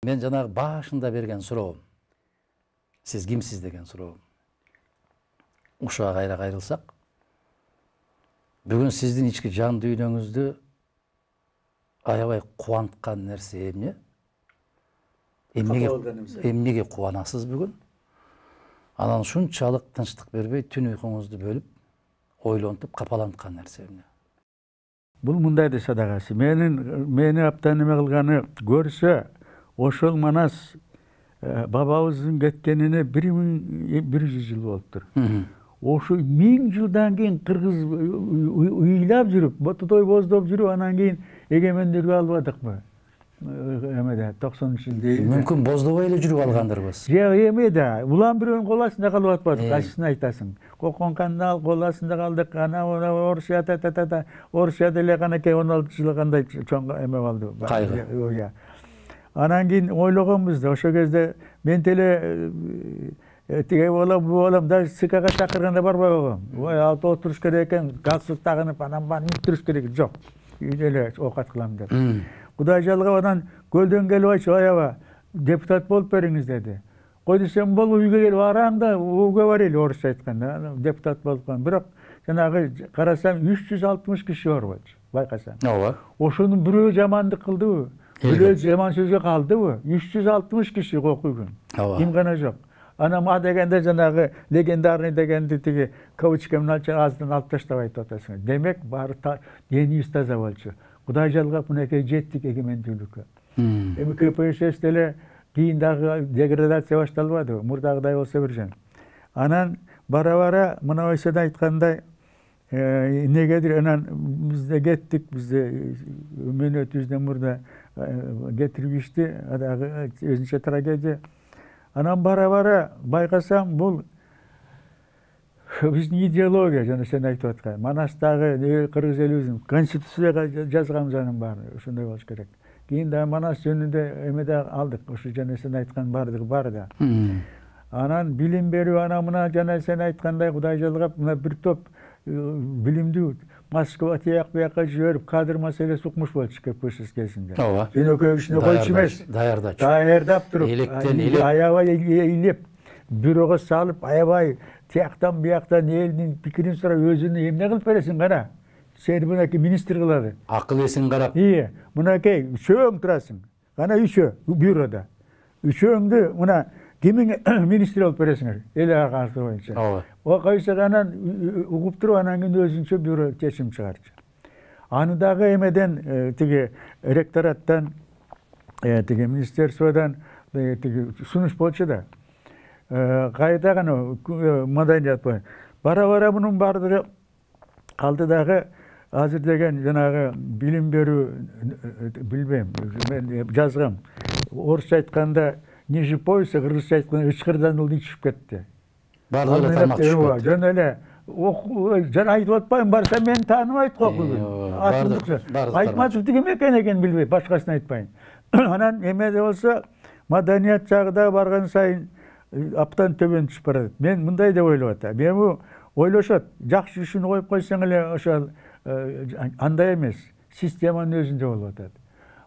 Мен жанагы башында берген суроом. Сиз кимсиз деген суроом. Ушуга кайра кайрылсак, бүгүн сиздин ички жан дүйнөңүздү аябай кубанткан нерсе эмне? Эмнеге кубанасыз бүгүн? Анан ушунчалык тынчтык бербей түн уйкуңузду бөлүп, ойлонтуп капаланткан нерсе эмне? Бул мындайдын садагасы. Мени аптан эме кылганы көрсө, ошол Манас бабабыздын кеткенине 1100 жыл болуптур. Ошо 1000 жылдан кийин кыргыз ыйлап жүрүп, ботодой боздоп жүрүп, анан кийин эгемендүүлүк албадыкпы? Эмеде 90-жылда. Мүмкүн боздобой эле жүрүп алгандырбыз. Жок, эме да, улам бирөөнүн кол астында калып атпадык, ачысын айтасың. Кокон канал кол астында калдык, Орусияда эле канакей 16 жыл кандай чоң эме болду. Кайгы. Анан кийин ойлогонбуз да, ошол кезде мен деле тиге болом, даже СКга чакырганда барбай койгом. Ой, алып отуруш керек экен, галстук тагынып, анан барып туруш керек. Жок, үйдө эле оокат кылам деп. Кудай жалгап анан көлдөн келип айтчу, аябай депутат болуп бериңиз деди. Кой десем, бол үйгө келип араң да, үйгө барайлы, орусча айтканда, депутат болуп калган. Бирок жанагы карасам 360 киши бар болчу, байкасаң. Ооба. Ошонун бирөө жамандык кылдыбы? Бирөө жаман сөзгө калдыбы? 360 киши окуйгун. Ким гана жок. Анан ма дегенде жанагы легендарный дегенди тиги кавычкамын аздан алып таштап айтып атасың. Демек баары денибиз таза болчу. Кудай жалгап мынакей жеттик эгемендүүлүккө. Эми КПСС деле кийин дагы деградация башталбады, мурдагыдай болсо бир жөн. Анан бара-бара мына ойсода айткандай негедир анан бизде кеттик, бизде мөөнөтүбүздөн мурда кетиришти, дагы өзүнчө трагедия. Анан бара-бара байкасам, бул биздин идеология, жана сен айтып аткан. Манастагы кыргыз элибиздин конституцияга жазганымыздын баары ошондой болуш керек. Кийин да Манас жөнүндө эме да алдык, ошо жана сен айткан баардыгы бар да. Анан билим берүү, анан мына жана сен айткандай Кудай жалгап, мына бир топ билимдүү Москва тияк буякка жиберип, кадр маселеси укмуш болчу КПСС кезинде. Ооба. Жөнөкөй ишине койчу эмес. Даярдап туруп, аябай эйлеп, бюрого салып, аябай тияктан бияктан элдин пикирин сурап, өзүнү эмне кылып бересиң кара? Сени мынакей министр кылады. Акыл эсин карап. Мынакей үчөөң турасың. Кана үчөө бюрода. Үчөөңдү мына кимиң министр болуп бересиңер? Эл агасы боюнча. Ооба. О койсо анан угуп туруп, анан кийин өзүнчө бюро чечим чыгарчу. Аны дагы эмеден тиги ректораттан, тиги министерстводон тиги сунуш болчу да. Кайда гана маданият боюнча. Бара-бара мунун баардыгы калды дагы азыр деген жанагы билим берүү, билбейм, мен жазгам. Орусча айтканда ниже пояса, кыргызча айтканда ычкырдан ылдый түшүп кетти. Баардыгы эле тармак түшүп кетти. Жөн эле жана айтып атпайм, барса мени тааныбайт го бүгүн. Айтматов ким экен билбейм, башкасын айтпайын. Анан эмеде болсо, маданият жагы барган сайын аптан төбөн түшүп барат. Мен мындай деп ойлоп атам. Эми ойлошот, жакшы ишин коюп койсоң эле ошол андай эмес, системанын өзүндө болуп атат.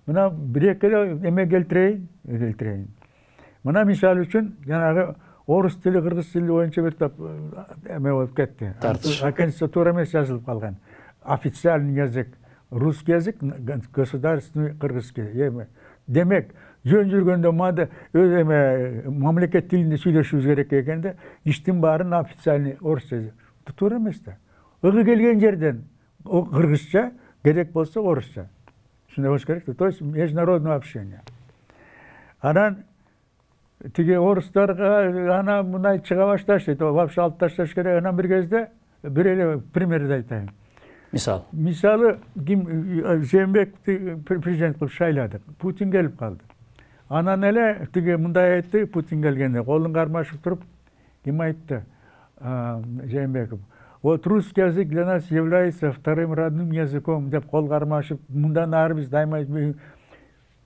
Мына бир-эки эме келтирейин. Мына мисалы үчүн жанагы орус тили, кыргыз тили боюнча бир топ эме болуп кетти. Конституция эмес жазылып калган. Официальный язык русский язык, государственный кыргызский. Демек, жөн жүргөндө өз эме мамлекет тилинде сүйлөшүбүз керек экенде, иштин баарын официальный орусча язык. Туура эмес да. Ыгы келген жерден кыргызча, керек болсо орусча. Ушундай болуш керек да. То есть международное общение. Анан тиги орустарга ана мындай чыга башташты, вообще алып ташташ керек. Анан бир кезде бир эле примерди айтайын. Мисалы, Жээнбекти президент кылып шайладык. Путин келип калды. Анан эле тиги мындай айтты, Путин келгенде колун кармашып туруп, ким айтты? Жээнбеков. Вот русский язык для нас является вторым родным языком деп кол кармашып, мындан ары биз даймайбыз.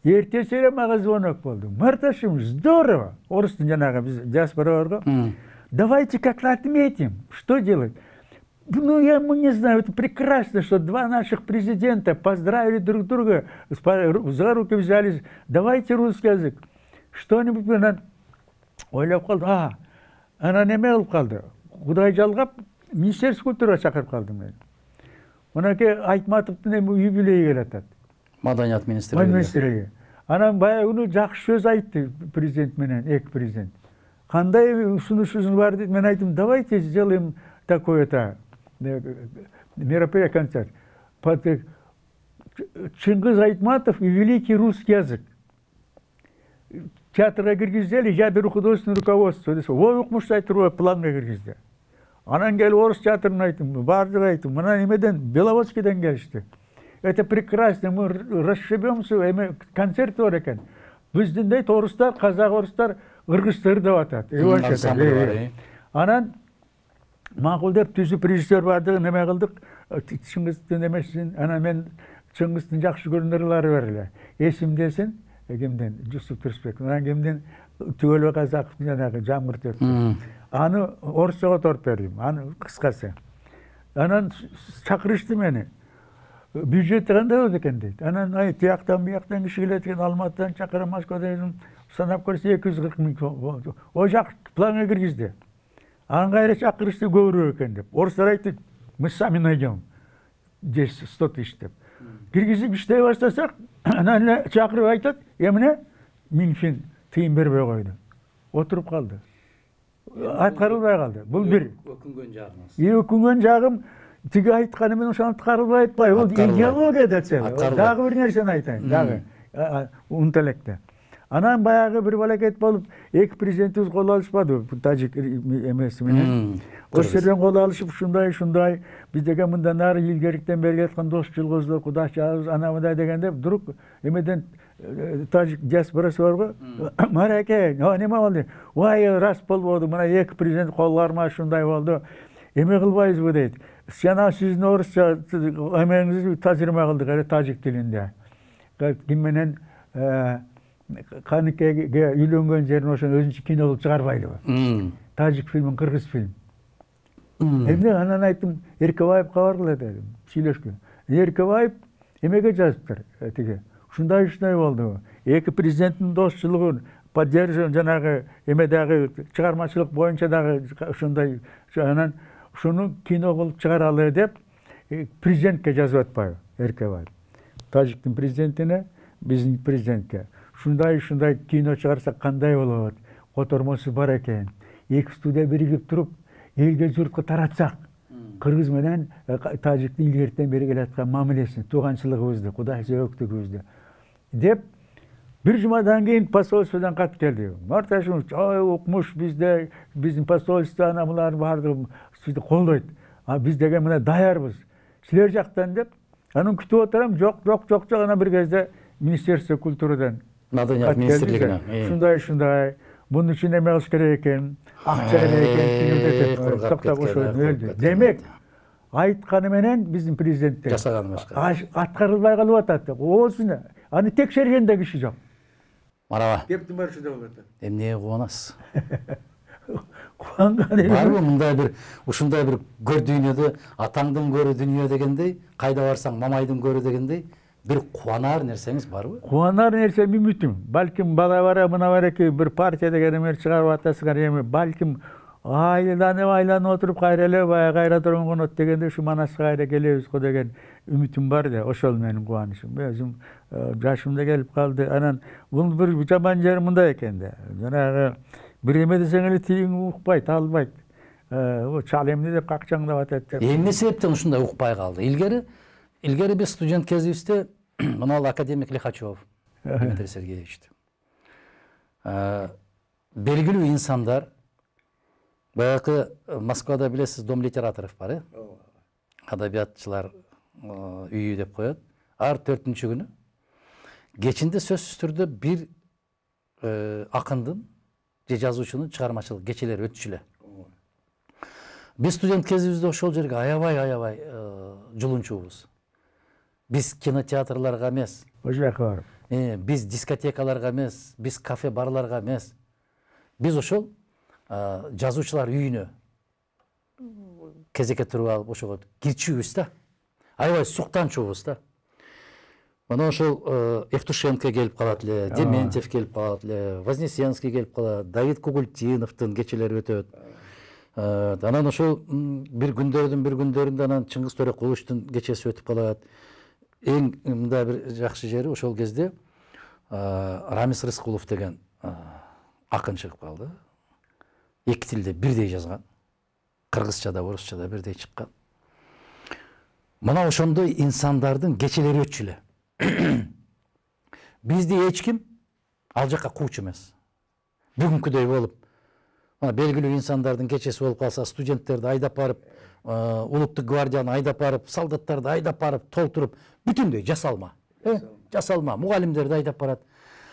Эртеси эле мага звонок болду. Марташим, здорово. Орустун жанагы биз диаспораларга. Давайте как-то отметим. Что делать? Ну, мы не знаю, это прекрасно, что два наших президента поздравили друг друга, за руки взялись. Давайте русский язык. Что-нибудь менен ойлап калдым. Анан эме кылып калды. Кудай жалгап, министерство культурага чакырып калды мени. Мынакей Айтматовдун эми юбилейи келатат. Маданият министрлиги. Анан баягы жакшы сөз айтты президент менен эки президент. Кандай сунушуңуз бар дейт. Мен айттым, давайте сделаем такое-то мероприятие, концерт. Чингиз Айтматов и великий русский язык. Театрга киргизели, я беру художественное руководство. Ой, укмуш айтып, планга киргизди. Анан келип орус театрына айттым, бардыгы айттым. Мына эмеден Беловодскийден келишти. Это прекрасно, мы расшибемся, эми концерт бар экен. Биздин дейт орустар, казак орустар, кыргыздар деп атат. Анан макул деп түзүп режиссер бардыгы неме кылдык. Чыңгыздын эмесин, анан мен Чыңгыздын жакшы көрүнөрлөрү бар эле. Эсимдесин, кимден? Жусуп Турсбек. Анан кимден? Түгөлбек Казаковдун жанагы Жамгыр деп. Аны орусчага отуруп бердим. Аны кыскасы. Анан чакырышты мени. Бюджети кандай болот экен дейт. Анан тияктан бияктан киши келет экен, Алматыдан чакырып, Москвадан санап көрсө 240 миң. О жак планга киргизди. Анан кайра чакырышты көбүрөөк экен деп. Орустар айтты, мы сами найдем 100 тысяч деп. Киргизип иштей баштасак, анан чакырып айтат, эмне 1000 тыйын бербей койду. Отуруп калды. Аткарылбай калды. Бул бир. Өкүнгөн жагыңыз. Өкүнгөн жагым тиги айтканы менен ошону аткарылбай атпайбы? Бул идеология десем. Дагы бир нерсени айтайын. Дагы интеллекте. Анан баягы бир балакет болуп, эки президентибиз кол алышпады, тажик эмеси менен. Ошол жерден кол алышып, ушундай, биз деген мындан ары илгериликтен бери келаткан достчулугубузду, кудашчылыгыбыз, ана мындай дегенде, вдруг эмеден тажик диаспорасы барбы? Мараке, неме болду? Вай, рас болбоду, мына эки президент колларыма ушундай болду. Эме кылбайбызбы дейт. Жана сиздин орусча эмеңизди тажирма кылдык, тажик тилинде. Ким менен Каныкеге үйлөнгөн жерин ошону өзүнчө кино кылып чыгарбайлыбы? Тажик фильм, кыргыз фильм. Эмне анан айттым, Эркебаевка баргыла дедим, сүйлөшкөн. Эркебаев эмеге жазыптыр, тиги. Ушундай болду. Эки президенттин достчулугун поддерживать жанагы эмедагы чыгармачылык боюнча дагы ушундай анан ушуну кино кылып чыгаралы деп президентке жазып атпайбы Эркебаев. Тажиктин президентине, биздин президентке. Ушундай кино чыгарсак кандай болот? Котормосу бар экен. Эки студия биригип туруп, элге журтка таратсак, кыргыз менен тажиктин илгертен бери келаткан мамилесин, тууганчылыгыбызды, кудайсөөктүгүбүздү деп бир жумадан кийин посольстводон кат келди. Марташым, ой, укмуш бизде, биздин посольство ана булар баардыгы сизди колдойт. Биз деген мына даярбыз. Силер жактан деп, анын күтүп отурам, жок, ана бир кезде Министерство культурадан Маданият министрлигине. Ушундай. Bunun için emeği gereken, akça gereken, toktap ошол өлдү. Демек, айтканы менен биздин президенттер жасаган башка. Аткарылбай калып атат. Оосун, аны текшерген да киши жок. Мараба. Кептин бар ушундай болуп атат. Эмне кубанасыз? Кубанган эле. Барбы мындай бир ушундай бир көр дүйнөдө атаңдын көрү дүйнө дегендей, кайда барсаң мамайдын көрү дегендей bir кубанар нерсеңиз барбы? Кубанар нерсе үмүтүм. Балким бала бара мына бареки бир партия деген эмер чыгарып атасыңар эми балким айланып отуруп кайра эле кайра тургунот дегенде ушу Манаска кайра келебиз го деген үмүтүм бар да, ошол менин кубанычым. Өзүм жашым да келип калды. Анан бул бир жаман жери мындай экен да. Жанагы бир эме десең эле тилиң укпайт, албайт. Чал эмне деп какчаңдап атат. Эмне себептен ушундай укпай калды? Илгери биз студент кезибизде мына академик Лихачев Дмитрий Сергеевичти. Белгилүү инсандар, баягы Москвада билесиз, Дом литераторов бар, адабиятчылар үйү деп коет. Ар 4-күнү кечинде сөзсүз түрдө бир акындын же жазуучунун чыгармачылык кечелери өтчү эле. Биз студент кезибизде ошол жерге аябай жулунчубуз. Биз кинотеатрларга эмес, биз дискотекаларга эмес, биз кафе барларга эмес. Биз ошол жазуучулар үйүнө кезекке туруп алып ошого кирчүбүз да. Аябай суктанчубуз да. Мына ошол Евтушенко келип калат эле, Дементьев келип калат эле, Вознесенский келип калат, Давид Кугультиновдун кечелери өтөт. Анан ошол бир күндөрүндө анан Чыңгыз Төрөкуловдун кечеси өтүп калат. Эң мында бир жакшы жери ошол кезде Рамис Рыскулов деген акын чыгып калды. Эки тилде бирдей жазган. Кыргызча да, орусча да бирдей чыккан. Мына ошондой инсандардын кечелери өтчү эле. Бизди эч ким ал жака куучу эмес. Бүгүнкүдөй болуп, белгилүү инсандардын кечеси болуп калса, студенттерди айдап барып, улуттук гвардияны айдап барып, солдаттарды айдап барып, толтуруп, бүтүндөй жасалма. Жасалма, мугалимдерди айдап барат.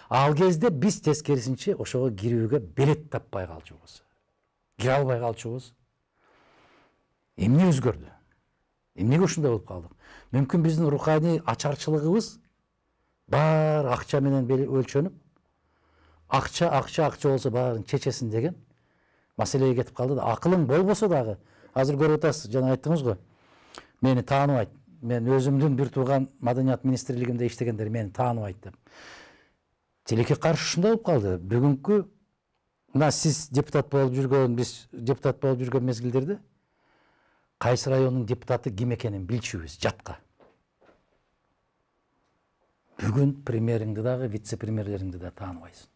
Ал кезде биз тескерисинче ошого кирүүгө билет таппай калчубуз. Кире албай калчубуз. Эмне өзгөрдү? Эмнеге ушундай болуп калдык? Мүмкүн биздин руханий ачарчылыгыбыз бар акча менен өлчөнүп, акча болсо баарын чечесин деген маселеге кетип калды да. Акылың болбосо дагы, азыр көрүп атасыз, жана айттыңыз го. Мени тааныбайт. Мен өзүмдүн бир тууган маданият министрлигинде иштегендер мени тааныбайт деп. Тилекке каршы ушундай болуп калды. Бүгүнкү мына сиз депутат болуп жүргөн, биз депутат болуп жүргөн мезгилдерде кайсы райондун депутаты ким экенин билчүбүз жатка. Бүгүн премьериңди дагы, вице-премьерлериңди да тааныбайсың.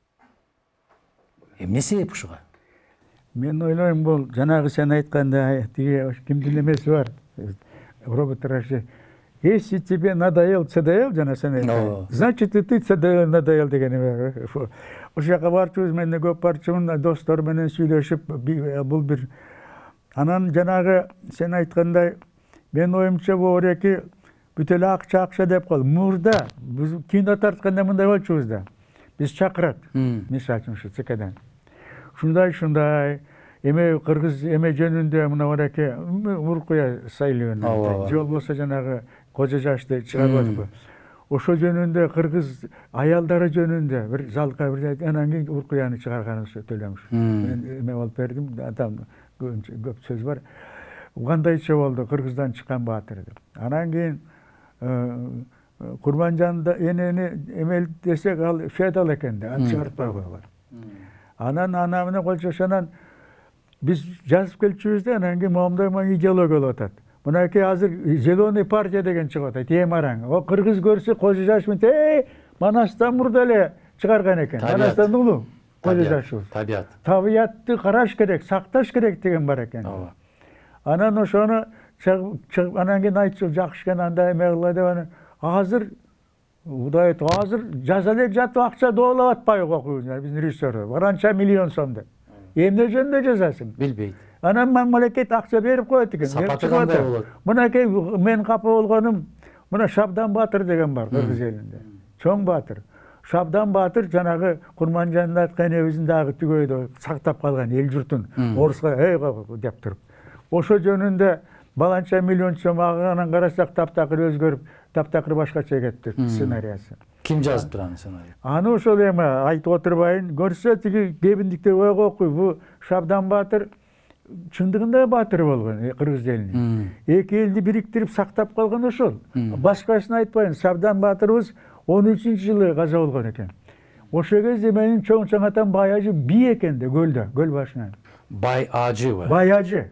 Эмне себеп ушуга? Мен ойлойм, бул жанагы сен айткандай тиги кимдин эмеси бар. Роботтар если тебе надоел ЦДЛ, жана сен айткан, значит и ты ЦДЛ надоел деген эме. Ошол жака барчубуз, мен көп барчумун, достор менен сүйлөшүп, бул бир. Анан жанагы сен айткандай, мен оюмча бул эки бүт эле акча деп калды. Мурда биз кино тартканда мындай болчубуз да. Биз чакырат. Мисалы үчүн ушу ЦКдан. Ушундай эме кыргыз эме жөнүндө мына эки Уркуя Сайлыбын, жол болсо жанагы кожо жашты чыгарып атпы. Ошо жөнүндө кыргыз аялдары жөнүндө бир залка бир анан кийин Уркуяны чыгарганы төлөмүш. Мен эме болуп бердим, адам көп сөз бар. Кандайча болду Кыргыздан чыккан баатыр деп. Анан кийин Курманжанда энени эмел десек ал феодал экен да, аны чыгартпай койгон. Анан менен колчошонан биз жазып келчүбүз да, анан кийин моундай идеология болуп атат. Мынакей азыр зеленый партия деген чыгып атат, эмараң. О кыргыз көрсө кожо жаш менен Манастан мурда эле чыгарган экен. Манастан улуу кожо жашыбыз. Табиятты караш керек, сакташ керек деген бар экен. Анан ошону анан кийин айтчу жакшы экен, анда эме кыла деп азыр Кудай азыр жаза элек жатып акча доолап атпайбы окуйбуз, биздин режиссер. Баранча миллион сом деп. Эмне жөнүндө жазасың? Билбейт. Анан мамлекет акча берип коет экен. Сапаты кандай болот? Мынакей мен капа болгонум, мына Шабдан Баатыр деген бар кыргыз элинде. Чоң баатыр. Шабдан Баатыр жанагы Курманжанда айткан эбизин дагы түгөйдө сактап калган эл журтун оруска деп туруп. Ошо жөнүндө баланча миллион сом анан карасак таптакыр өзгөрүп, таптакыр башкача кетти сценарийси. Ким жазыптыр аны сценарий? Аны ошол эме айтып отурбайын, көрсө тиги кебиндикте ойго окуй, бу Шабдан Баатыр чындыгында баатыр болгон кыргыз элинин. Эки элди бириктирип сактап калган ошол. Башкасын айтпайын, Шабдан Баатырыбыз 13-жылы каза болгон экен. Ошол кезде менин чоң атам Бай Ажы бий экен да көлдө, көл башынан. Бай Ажыбы? Бай Ажы.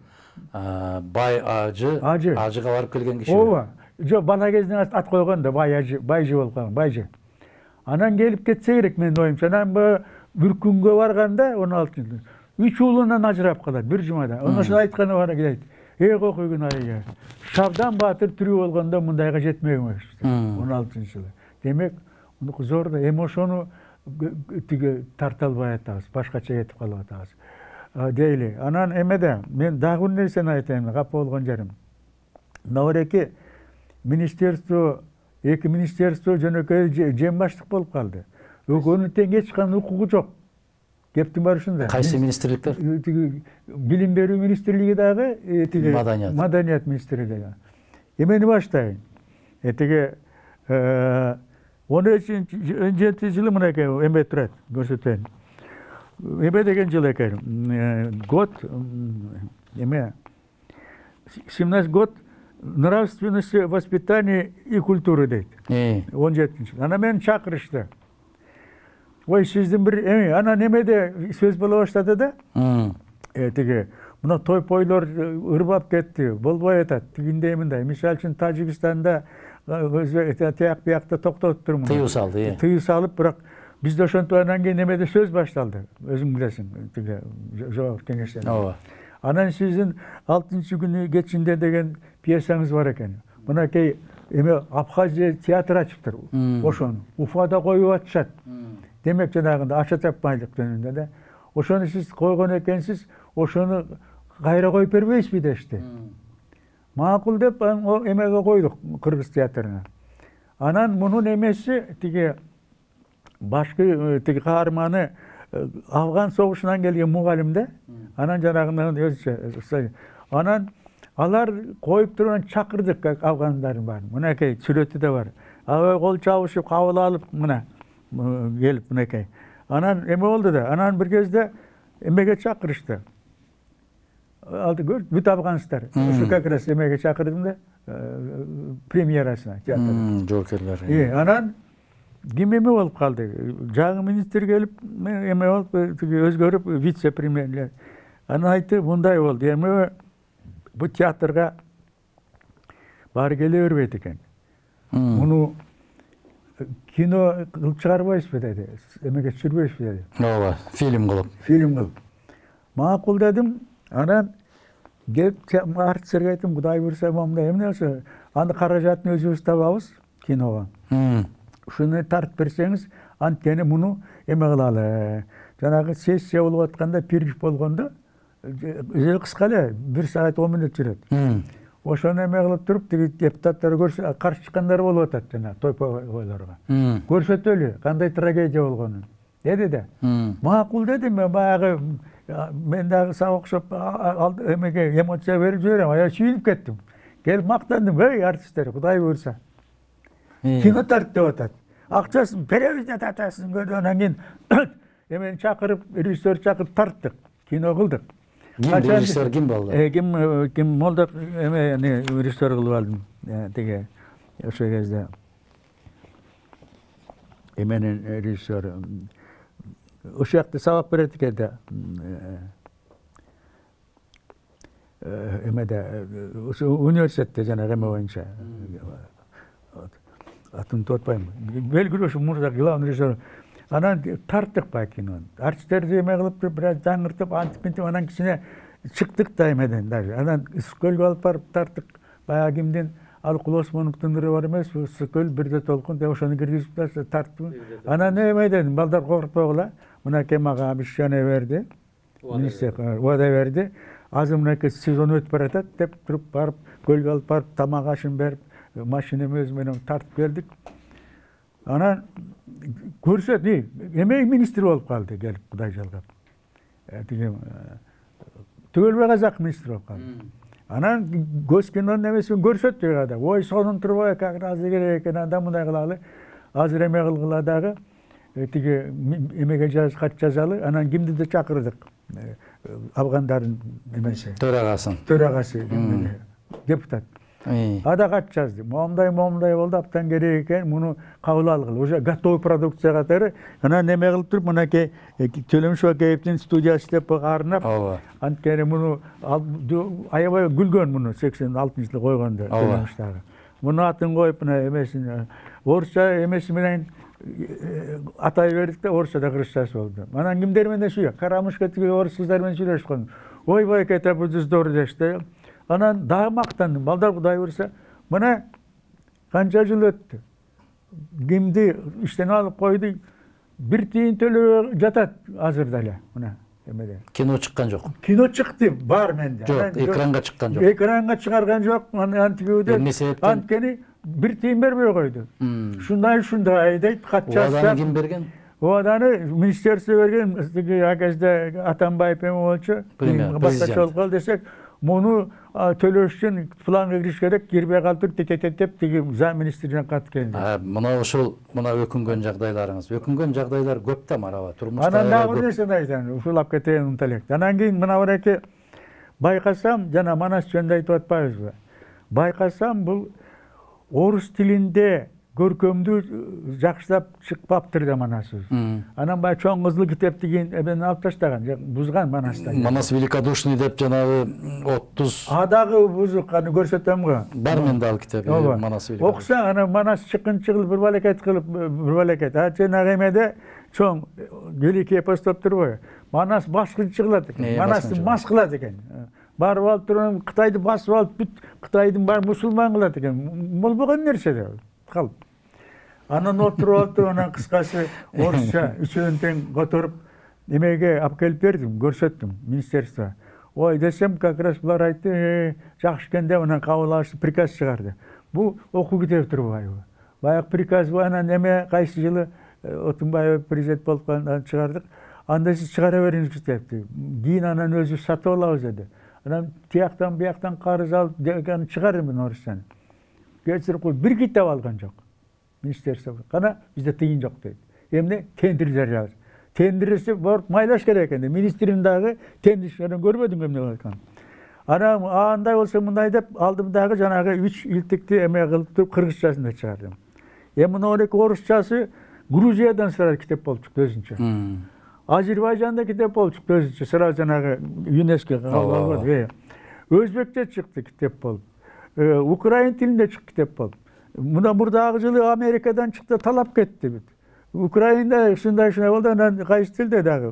Бай Ажы, Ажыга барып келген киши. Ооба. Жок, бала кезинен ат койгон да, Бай Ажы, Байжы болуп калган, Байжы. Анан келип кетсе керек менин оюмча. Анан бир күнгө барганда 16-жылы 3 уулунан ажырап калат бир жумада. Ошо айтканы бар экен. Окуйгун ай. Шабдан Баатыр тирүү болгондо мындайга жетмеген 16-жылы. Демек, мунуку зор да. Эми ошону тиги тарта албай атабыз, башкача кетип калып атабыз. Дейли. Анан эмеде мен дагы бир нерсени айтайын, капа болгон жерим. Мына министерство, эки министерство жөнөкөй жем баштык болуп калды. Экөөнүн тең эч кандай укугу жок. Кептин бар ушунда. Кайсы министрликтер? Билим берүү министрлиги дагы, маданият министрлиги. Эмени баштайын. Тиги 17-жылы мынакей эме турат, көрсөтөйүн. Эме деген жыл экен. Год эме 17 год нравственности, воспитания и культуры дейді. 17-ші. Ана мені шақырышты. Ой, сіздің бір, ана немеде сөз бола баштады да. Тіге, мына той-пойлар ырбап кетті, болбай атады. Тігінде емінде. Мисал үшін Тажикстанда тияқ-бияқта тоқтатып тұрмын. Тыйу салды. Тыйу салып, бірақ бізде ошонтуанан кейін немеде сөз башталды. Өзің білесің, тіге, жоғарғы кеңестен. Анан сіздің 6-шы күні кетшінде деген пьесаңыз бар екен. Мына кей Абхазия театр açıптыр. Ошону Уфада коюп атышат. Демек жанагында аша таппайлык жөнүндө да. Ошону сиз койгон экенсиз, ошону кайра коюп бербейсизби дешти. Макул деп эмеге койдук Кыргыз театрына. Анан мунун эмеси тиги башкы тиги каарманы Афган согушунан келген мугалим да. Анан жанагынан өзүчө. Анан алар коюп турган чакырдык афгандардын баарын. Мынакей сүрөтү да бар. Абай кол чабышып кабыл алып мына келип мынакей. Анан эме болду да. Анан бир кезде эмеге чакырышты. Алды көр бүт афганстар. Ушу как раз эмеге чакырдым да. Премьерасына театрда. Жокерлер. Анан ким эме болуп калды. Жаңы министр келип эме болуп өзгөрүп вице-премьерлер. Анан айтты, мындай болду. Эме bu teatrga bari gele vermeydi ekan. Bunu kino kılıp çıkarmayız dedi. Emeke sürmeyiz dedi. Ola, film kılıp. Film kılıp. Makul dedim. Anan gelip artistlerge aytdım, Kuday buyursa mamda emne olsa, andı karajatını özümüz tababız kinoga. Şunu tart berseniz, antkeni bunu eme kılalı. Janagı sessiya olup atkanda pirgip bolgonda Özel kıskalı, 1 saat 10 minut sürüyor. Oşonu emeğe kılıp durup, deputatları görse, karşı çıkanları olup atatdı, toy oylarına. Görse öyle, kanday tragediya olğunu. Dedi de, makul dedim ben, bayağı, ben de savukşup, emeğe emosiya verip söyleyeyim, ayağı suyunup kettim. Gelip maktandım, hey artistleri, Kuday buyursa. Kino tarttı atat. Akçasın, televizyon atasın, gördüğünden keyin, hemen çakırıp, rejissör çakırıp tarttık, kino kıldık. Rejissör kim boldu? Kim boldu? Rejissör kılıp aldım. Tege, oşo кезде. Emenin rejissörü. Oşo yakta sabak berettik edi. Emede, üniversitede jana eme boyunca. Atını tutpayım. Belgili oşo Murda Gılavan rejissörü. Anan tarttık bak kino. Artistler deme kılıp biraz жаңыртып antipintim anan kişine çıktık da emeden. Anan skölge alıp barıp tarttık. Bayağı kimden al Kulosman'ın tındırı var emez. Sköl bir de tolkun de oşonu girgizip da tarttım. Anan ne emeden? Baldar korktu oğla. Buna kemağa bir şane verdi. Minister vada verdi. Azımına siz onu ötüp baratat. Tep durup barıp gölge alıp barıp tamak aşın berip maşinemi özmenim tartıp geldik. Anan көрсөт, эмек министр болуп калды келип Кудай жалгап. Түгөлбай казак министр болуп калды. Анан көз кинонун эмесин көрсөт дегенде, ой сонун турбай как раз керек экен, анда мындай кылалы. Азыр эме кылгыла дагы тиги эмеге кат жазалы, анан кимди да чакырдык. Афгандардын эмеси. Төрагасы, депутат. Ада кат жазды. Момдай болду, аптан керек экен, муну кабыл алгыла. Уже готовый продукция катары. Анан неме кылып туруп, мынакей Төлөмүш Бакеевдин студиясы деп карынап, анткени муну аябай күлгөн муну 86-жылы койгондо Төлөмүштагы. Муну атын коюп, мына эмесин орусча эмеси менен атай бердик да, орусчада кыргызчасы болду. Анан кимдер менен сүйлөп, Карамышка тиги орус кыздар менен сүйлөшүп калдым. Ойбай кете бу здорово дешти. Anan daha maktandım. Baldar Kuday vursa. Bana kanca yıl öttü. Kimdi işten alıp koydu. Bir tiyin tölü jatat hazırdala. Kino çıkkan yok. Kino çıktı. Var mende. Yok. Ekranga çıkkan yok. Ekranga çıkargan yok. Antkeni bir tiyin vermiyor koydu. Şunday deyip kaçacağız. O adanı kim bergen? O adanı ministersi vergen. Akazda Atambayip emi olçu. Başka çolkal desek. Bunu төлөш үчүн планга кириш керек, кирбей калдык, тететеп тиги зам министринен кат келди. Мына ушул өкүнгөн жагдайларыңыз. Өкүнгөн жагдайлар көп да мараба, турмушта. Анан дагы бир нерсени айтайын, ушулап кетейин умталек. Анан кийин мына бареке байкасам, жана Манас жөнүндө айтып атпайбызбы? Байкасам бул орус тилинде көркөмдүү жакшылап чыкпаптыр да манасыбыз. Анан баягы чоң кызыл китеп деген эбени алып таштаган, бузган Манастан. Манас великодушный деп жанагы 30 Адагы бузук, аны көрсөтөм го. бар менде ал китеп, Манас великодушный. Окусаң, ана Манас чыкынчы кылып bir балекет. А жанагы эмеде чоң великий эпос деп турбайбы? Манас башкынчы кылат экен. Манасты мас кылат экен. Барып алып туруп Кытайды басып алып бүт Кытайдын бар мусулман кылат экен. Болбогон нерсе деп калып. Анан отуруп алып, анан кыскасы орусча үчөөнү тең которуп немеге алып келип бердим, көрсөттүм министерство. Ой десем, как раз булар айтты, жакшы экен деп анан кабыл алышты, приказ чыгарды. Бул окуу китеби турбайбы? Баягы приказ бу, анан эме кайсы жылы Отунбаев президент болуп калгандан чыгардык. Анда сиз чыгара бериңиз китепти. Кийин анан өзүбүз сатып алабыз деди. Анан тияктан бияктан карыз алып деген чыгарымын орусчаны. Кечирип коюп бир китеп алган жок. Министерство. Кана бизде тыйын жок дейт. Эмне тендер жарыябыз. Тендерси барып майлаш керек экен. Министрин дагы тендершерин көрбөдүм эмне болот экен. Анан андай болсо мындай деп алдым дагы жанагы 3 илтикти эме кылып туруп кыргызчасын да чыгардым. Эми мына 12 орусчасы Грузиядан сразу китеп болуп чыкты өзүнчө. Азербайжанда китеп болуп чыкты өзүнчө, сразу жанагы ЮНЕСКО кабыл алды. Өзбекче чыкты китеп болуп. Украин тилинде чыкты китеп болуп. Мына мурдагы жылы Америкадан чыкты, талап кетти бүт. Украинда ушундай болду, анан кайсы тилде дагы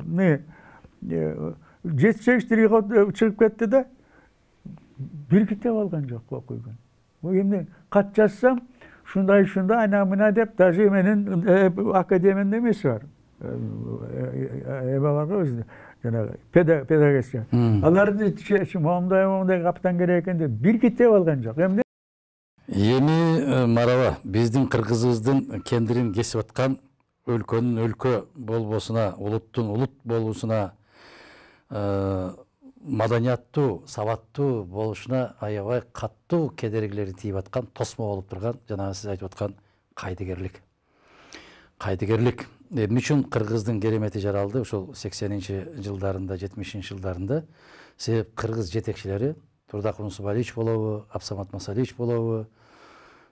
жетишегиз тилге чыгып кетти да бир китеп алган жок окуйган. Бу эмне кат жазсам шундай ана мына деп даже менин академиямда эмеси бар. Эбаларга өзү жанагы педагогия. Аларды момундай каптан керек экен деп бир китеп алган жок. Эми Марава, биздин кыргызыбыздын кендирин кесип аткан өлкөнүн өлкө болбосуна, улуттун улут болуусуна, маданияттуу, сабаттуу болушуна аябай каттуу кедергилерин тийип аткан, тосмо болуп турган, жанагы сиз айтып аткан кайдыгерлик. Кайдыгерлик. Эмне үчүн кыргыздын керемети жаралды ошол 80-жылдарында, 70-жылдарында? Себеп кыргыз жетекчилери Турдак Унусубалиевич болобу, Абсамат Масалиевич болобу,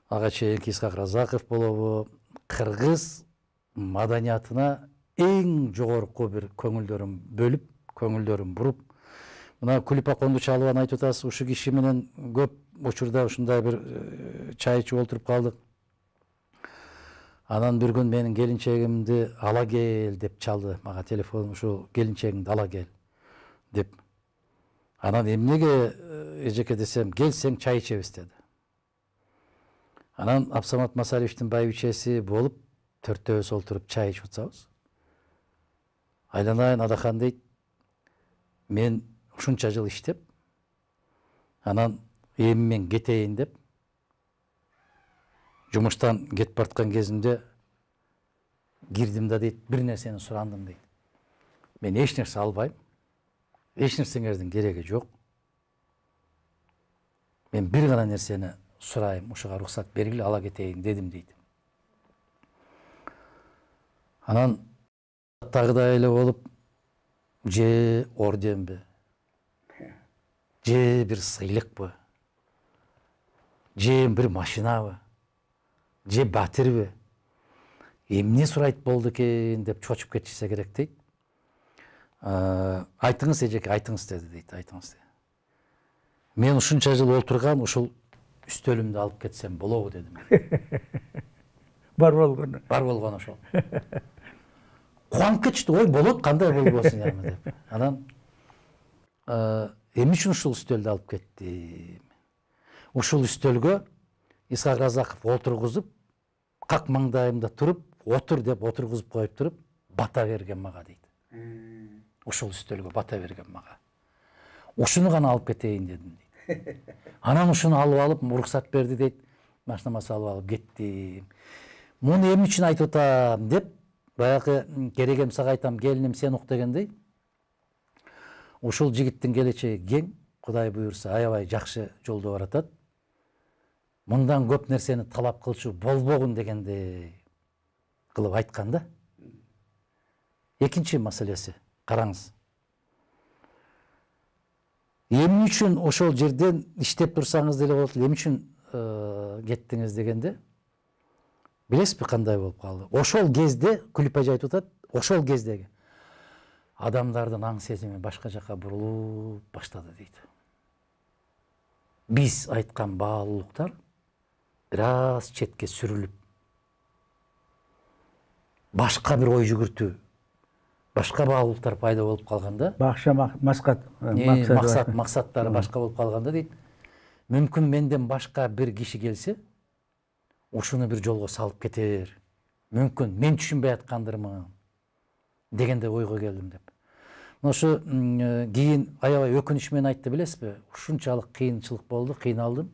ага чейинки Исхак Разаков болобу, кыргыз маданиятына эң жогорку бир көңүлдөрүн бөлүп, көңүлдөрүн буруп, мына Кулипа Кондучалованы айтып атасыз, ушу киши менен көп учурда ушундай бир чай ичип отуруп калдык. Анан бир күн менин келинчегимди ала кел деп чалды мага телефон, ушул келинчегиңди ала кел деп. Анан эмнеге эжеке десем, келсең чай ичебиз деди. Анан Абсамат Масалиевичтин байбичеси болуп, төртөөбүз олтуруп чай ичип атсабыз. Айланайын Адахан дейт, мен ушунча жыл иштеп, анан эми мен кетейин деп, жумуштан кетип бараткан кезимде кирдим да дейт, бир нерсени сурандым дейт. Мен эч нерсе албайм, эч нерсеңердин кереги жок. Мен бир гана нерсени сурайм, ушуга уруксат бергиле, ала кетейин дедим дейт. Анан тагыдай эле болуп, же орденби, же бир сыйлыкпы, же бир машинабы, же батирби, эмне сурайт болду экен деп чочуп кетишсе керек дейт. Айтыңыз эжеке, айтыңыз деди дейт, айтыңыз деди. Мен ушунча жыл олтурган ушул үстөлүмдү алып кетсем болобу дедим. Бар болгону. Бар болгону ошол. Кубанып кетишти, ой болот, кандай болбосун эми деп. Анан эмне үчүн ушул үстөлдү алып кеттим? Ушул үстөлгө Исхак Разаков отургузуп, как маңдайымда туруп, отур деп отургузуп коюп туруп, бата берген мага дейт. Ушул үстөлгө бата берген мага. Ушуну гана алып кетейин дедим дейт. Анан ушуну алып алып, уруксат берди дейт. Машинама салып алып кеттим. Муну эмне үчүн айтып атам деп, баягы керегем сага айтам, келиним сен ук дегендей. Ушул жигиттин келечеги кең, Кудай буйрса аябай жакшы жолдо баратат. Мындан көп нерсени талап кылчу болбогун дегенде кылып айткан да. Экинчи маселеси, караңыз. эмне үчүн ошол жерден иштеп турсаңыз деле болот эле, эмне үчүн кеттиңиз дегенде билесизби кандай болуп калды? Ошол кезде Күлүп эже айтып атат, ошол кездеги адамдардын аң сезими башка жака бурулуп баштады дейт. Биз айткан баалуулуктар бир аз четке сүрүлүп, башка бир ой жүгүртүү, башка баалуулуктар пайда болуп калганда, башка максаттары башка болуп калганда дейт, мүмкүн менден башка бир киши келсе, ушуну бир жолго салып кетер. Мүмкүн мен түшүнбөй аткандырмын дегенде ойго келдим деп. Ошо кийин аябай өкүнүч менен айтты, билесизби? Ушунчалык кыйынчылык болду, кыйналдым.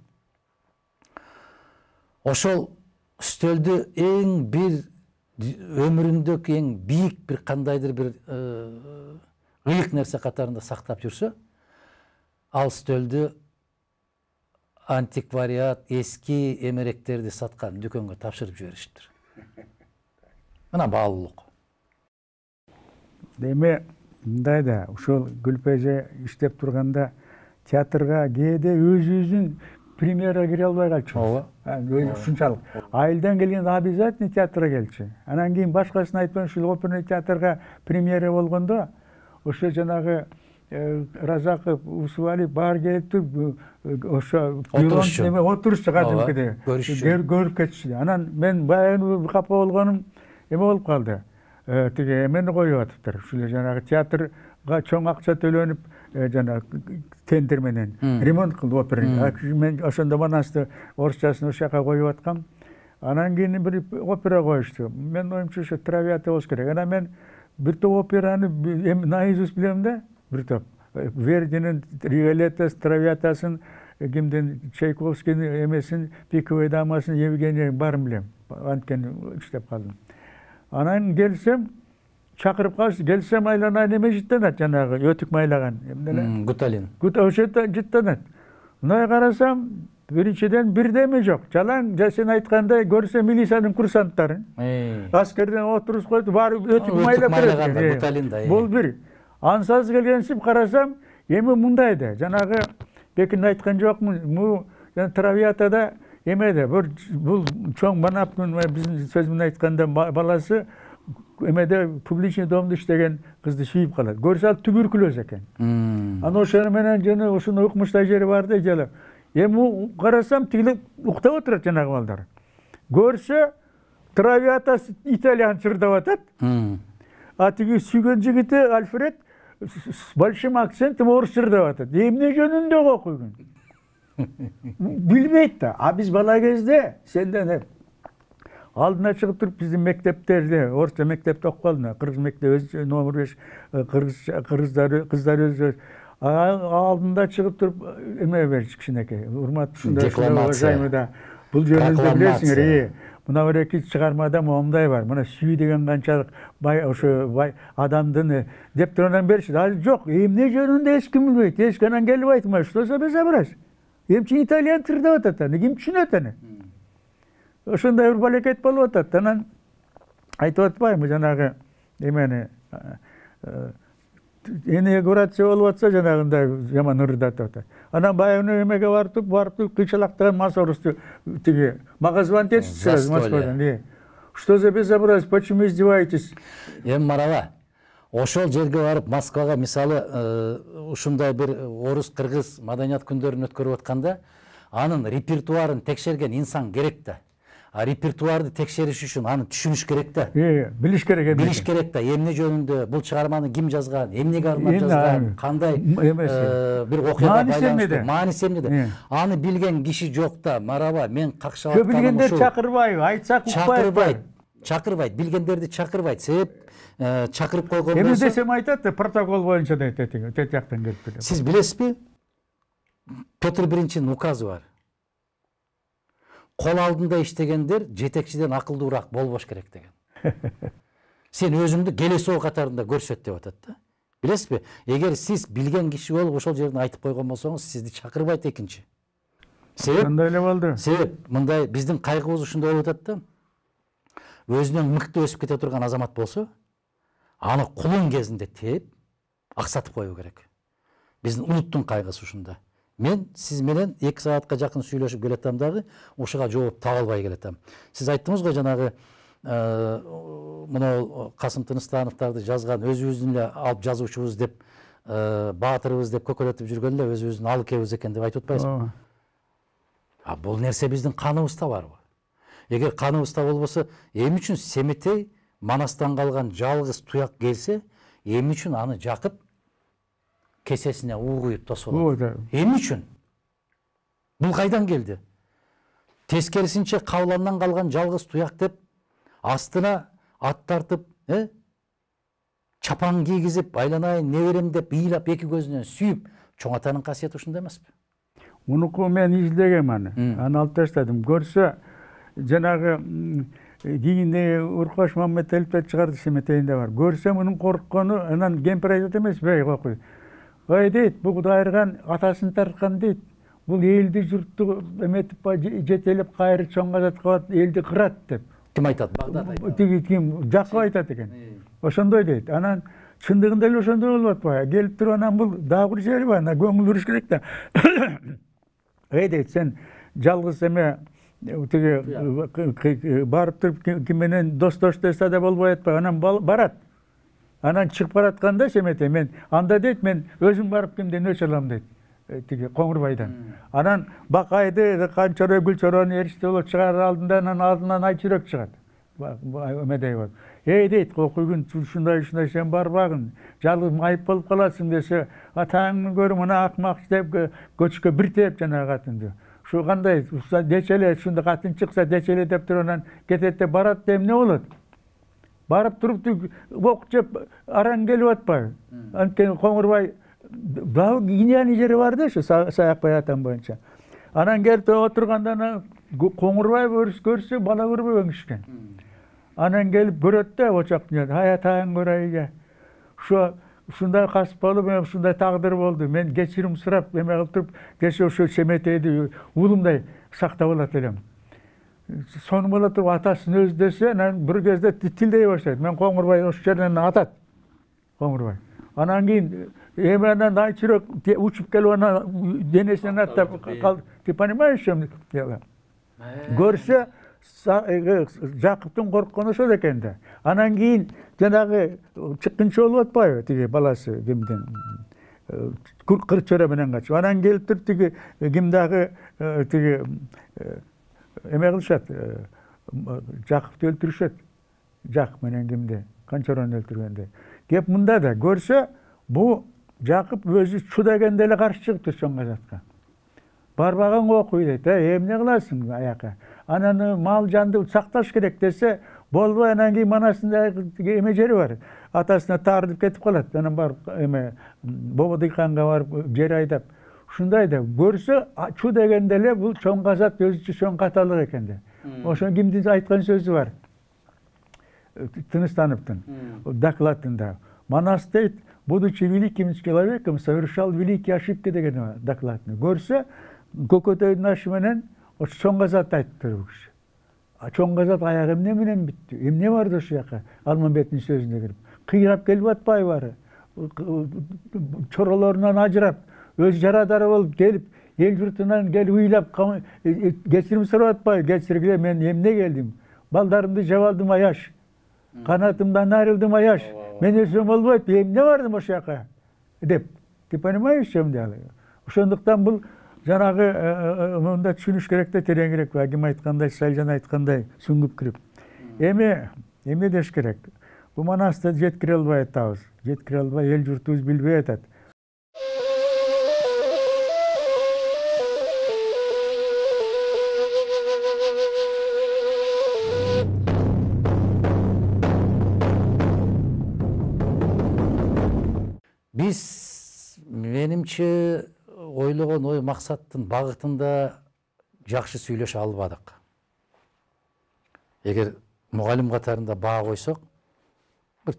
Ошол үстөлдү эң бир өмүрүндөгү эң бийик бир кандайдыр бир ыйык нерсе катарында сактап жүрсө, ал үстөлдү антиквариат, эски эмеректерди саткан дүкөнгө тапшырып жиберишиптир. Мына баалуулук. Деме мындай да, ушул Күлүп эже иштеп турганда театрга кээде өзүбүздүн премьера кире албай калчубуз. Ушунчалык. Айылдан келген обязательно театрга келчү. Анан кийин башкасын айтпай ушул оперный театрга премьера болгондо, ошо жанагы Разаков, Усвалиев баары келип туруп, ошо отурушчу кадимкидей көрүп кетишти. Анан мен баягы капа болгонум эме болуп калды. Тиги эмени коюп атыптыр. Ушул жанагы театрга чоң акча төлөнүп, жанагы тендер менен ремонт кылды операны. Мен ошондо манасты орусчасын ошол жака коюп аткам. Анан кийин бир опера коюшту. Мен оюмча ошо Травиата болуш керек. Анан мен бир топ операны наизусть билем да, бир топ. Вердинин Риголеттасы, Травиатасын, кимдин Чайковскийдин эмесин, Пиковой дамасын, Евгения баарын билем. Анткени иштеп калдым. Анан келсем, чакырып калышты. Келсем айланайын эме жыттанат, жанагы өтүк майлаган. Гуталин. Ошо жыттанат. Мындай карасам, биринчиден бирдеме жок. Жалаң, сен айткандай көрсө милициянын курсанттарын. Аскерден отуруп койду, баары өтүк майлап берет. Гуталинда. Бул бир. Ансыз келгенсип карасам, эми мындай да, жанагы бекин айткан жокмун, бул Травиатада эмеде, бул чоң Манаптын биздин сөз менен айтканда баласы эмеде публичный домдо иштеген кызды сүйүп калат. Көрсө ал туберкулез экен. Анан ошону менен жана ушуну укмуштай жери бар да, жана эми карасам тигиле уктап отурат жанагы балдар. Көрсө Травиатасы итальян чырдап атат. А тиги сүйгөн жигити Альфред с большим акцентом орус чырдап атат. Эмне жөнүндө окуйгун? Билбейт да. А биз бала кезде сенден алдына чыгып туруп биздин мектептерде, орусча мектепте окуп калдым. Кыргыз мектеби номер 5 кыздар өзү алдында чыгып туруп эме берчү кичинекей. Урматтуу ушундай уважаемый да. Бул жөнүндө билесиңер. Мына бир эки чыгармада момундай бар. Мына сүй деген канчалык ошо адамдын деп тургандан беришти. Ал жок, эмне жөнүндө эч ким билбейт. Эч канан келип айтмай, что за безобраз. Эмчи итальян тырдап атат, ким түшүнөт аны? Ошондой бир балекет болуп атат. Анан айтып атпаймынбы жанагы эмени инаугурация болуп атса жанагындай жаман ырдатып атат. Анан баягы эмеге барып кыйчалактаган Масорусту тиги мага звонить этишти сразу Москвадан. Что за безобразие, почему издеваетесь? Эми марава, ошол жерге барып Москвага мисалы ушундай бир орус кыргыз маданият күндөрүн өткөрүп атканда, анын репертуарын текшерген инсан керек да. А репертуарды текшериш үчүн аны түшүнүш керек да. Билиш керек. Билиш керек да. Эмне жөнүндө, бул чыгарманы ким жазган, эмнеге арнап жазган, кандай бир окуяга байланыштуу, мааниси эмнеде. Аны билген киши жок да. Марава, мен какшап атканым ушул. Билгендер чакырбайбы, айтсак укпайбы. Чакырбайт, билгендерди чакырбайт. Себеп чакырып койгон болсо. Эми десем айтат да, протокол боюнча дейт, тет жактан келип келет. Сиз билесизби? Петр Биринчинин указы бар. Кол алдында иштегендер жетекчиден акылдуураак болбош керек деген. Сен өзүңдү келесоо катарында көрсөт деп атат да. Билесизби? Эгер сиз билген киши болуп ошол жерден айтып койгон болсоңуз, сизди чакырбайт экинчи. Себеп? Ошондой эле болду. Себеп, мындай биздин кайгыбыз ушундай болуп атат да. Өзүнөн мыкты өсүп кете турган азамат болсо, аны кулун кезинде тээп, аксатып коюу керек. Биздин улуттун кайгысы ушунда. Мен сиз менен 2 саатка жакын сүйлөшүп келатам дагы, ошого жооп таба албай келатам. Сиз айттыңыз го жанагы мына Касым Тыныстановдарды жазган өзүбүздүн эле алып жазуучубуз деп, баатырыбыз деп көкөлөтүп жүргөн эле өзүбүздүн алыкебиз экен деп айтып атпайсызбы? Бул нерсе биздин каныбызда барбы? Эгер каныбызда болбосо, эмне үчүн Семетей Манастан калган жалгыз туяк келсе, эмне үчүн аны жакып кесесине уу куюп тосолот? Эмне үчүн? Бул кайдан келди? Тескерисинче Кавландан калган жалгыз туяк деп астына ат тартып, чапан кийгизип, айланайын неберем деп ыйлап эки көзүнөн сүйүп, чоң атанын касиети ушунда эмеспи? Мунуку мен излегем аны алып таштадым. Көрсө жанагы кийинде Уркаш Мамметелиевде чыгарды, Семетейинде бар. Көрсө мунун корккону, анан кемпир айтат эмеспи, кокуй. Ой дейт, бул Кудайырган атасын тарткан дейт. Бул элди журтту эметип жетелеп кайры чоң казат кылат, элди кырат деп. Ким айтат? Багдад айтат. Тиги ким Жакып айтат экен. Ошондой дейт. Анан чындыгында эле ошондой болуп атпайбы? Келип туруп анан бул дагы бир жери бар, көңүл буруш керек да. Дейт, сен жалгыз эме тиги барып туруп ким менен достоштошсо да болбой атпайбы? Анан барат. Анан чыгып баратканда Семетей, мен анда дейт, мен өзүм барып кимден өч алам дейт. Тиги Коңурбайдан. Анан Бакайды, Канчорой, Гүлчорону эриште болуп чыгарыр алдында, анан алдынан Айчүрөк чыгат. Эмедей болуп. Дейт, кокуйгун ушундай сен барбагын, жалгыз майып болуп каласың десе, атаңды көрүп мына акмак деп көчкө бир тээп жанагы катынды. Ушу кандай, дечеле, ушунда катын чыкса дечеле деп туруп анан кетет деп барат деп эмне болот? Барып туруп ок жеп араң келип атпайбы? Анткени Коңурбай дагы киняный жери бар да, ушу Саякбай атам боюнча. Анан келип отурганда Коңурбай көрсө бала көрбөй өңүшкөн. Анан келип көрөт да очоктун, ай атаң көрөйгө. Ушундай касып болуп, ушундай тагдыр болду. Мен кечирим сурап, эме кылып туруп, кеше ошо Семетейди уулумдай сактап алат элем. Сону боло туруп атасын өзү десе, анан бир кезде тилдей баштайт. Мен Коңурбай ошол жерден атат. Коңурбай. Анан кийин эми анан Айчүрөк учуп келип анан денесинен аттап калды. Ты понимаешь, чем дело? Көрсө Жакыптын корккону ошол экен да. Анан кийин жанагы чыккынчы болуп атпайбы, тиги баласы кимден? Кырчөре менен качып. Анан келип туруп тиги ким дагы тиги эме кылышат, Жакыпты өлтүрүшөт. Жакып менен кимди? Канчорону өлтүргөндө. Кеп мында да көрсө, бу Жакып өзү чу дегенде эле каршы чыгыптыр чоң казатка. Барбаган окуй дейт, эмне кыласың аяка? Анан мал жанды сакташ керек десе, болбой, анан кийин Манастында эме жери бар. Атасына таарынып кетип калат. Анан барып эме Бобо дыйканга барып жер айдап. Ушундай да көрсө, чу дегенде эле бул чоң казат өзүчө чоң каталык экен да. Ошо кимдин айткан сөзү бар. Тыныстановдун докладында. Манас дейт, будучи великим человеком, совершал великие ошибки деген докладны. Көрсө, Көкөтөйдүн ашы менен ошо чоң казат айтыптыр бул киши. Чоң казат аяк эмне менен бүттү? Эмне барды ошол жака? Алмамбеттин сөзүнө кирип. Кыйрап келип атпайбы? Чоролорунан ажырап, өз жарадары болуп келип, эл журтунан келип ыйлап, кечирим сурап атпайбы? Кечиргиле, мен эмне келдим? Балдарымды жеп алдым аяш. Канатымдан айрылдым аяш. Мен өсөм болбойт, эмне бардым ошол жака? Деп. Ты понимаешь, чем дело? Ошондуктан бул жанагы мында түшүнүш керек да, тереңирээк, Агим айткандай, Салжан айткандай сүңгүп кирип. Эмне деш керек? Бу Манасты жеткире албай атабыз. Жеткире албай, эл журтубуз билбей атат. Биз менимче ойлогон ой максаттын багытында жакшы сүйлөшө албадык. Эгер мугалим катарында баа койсок, бир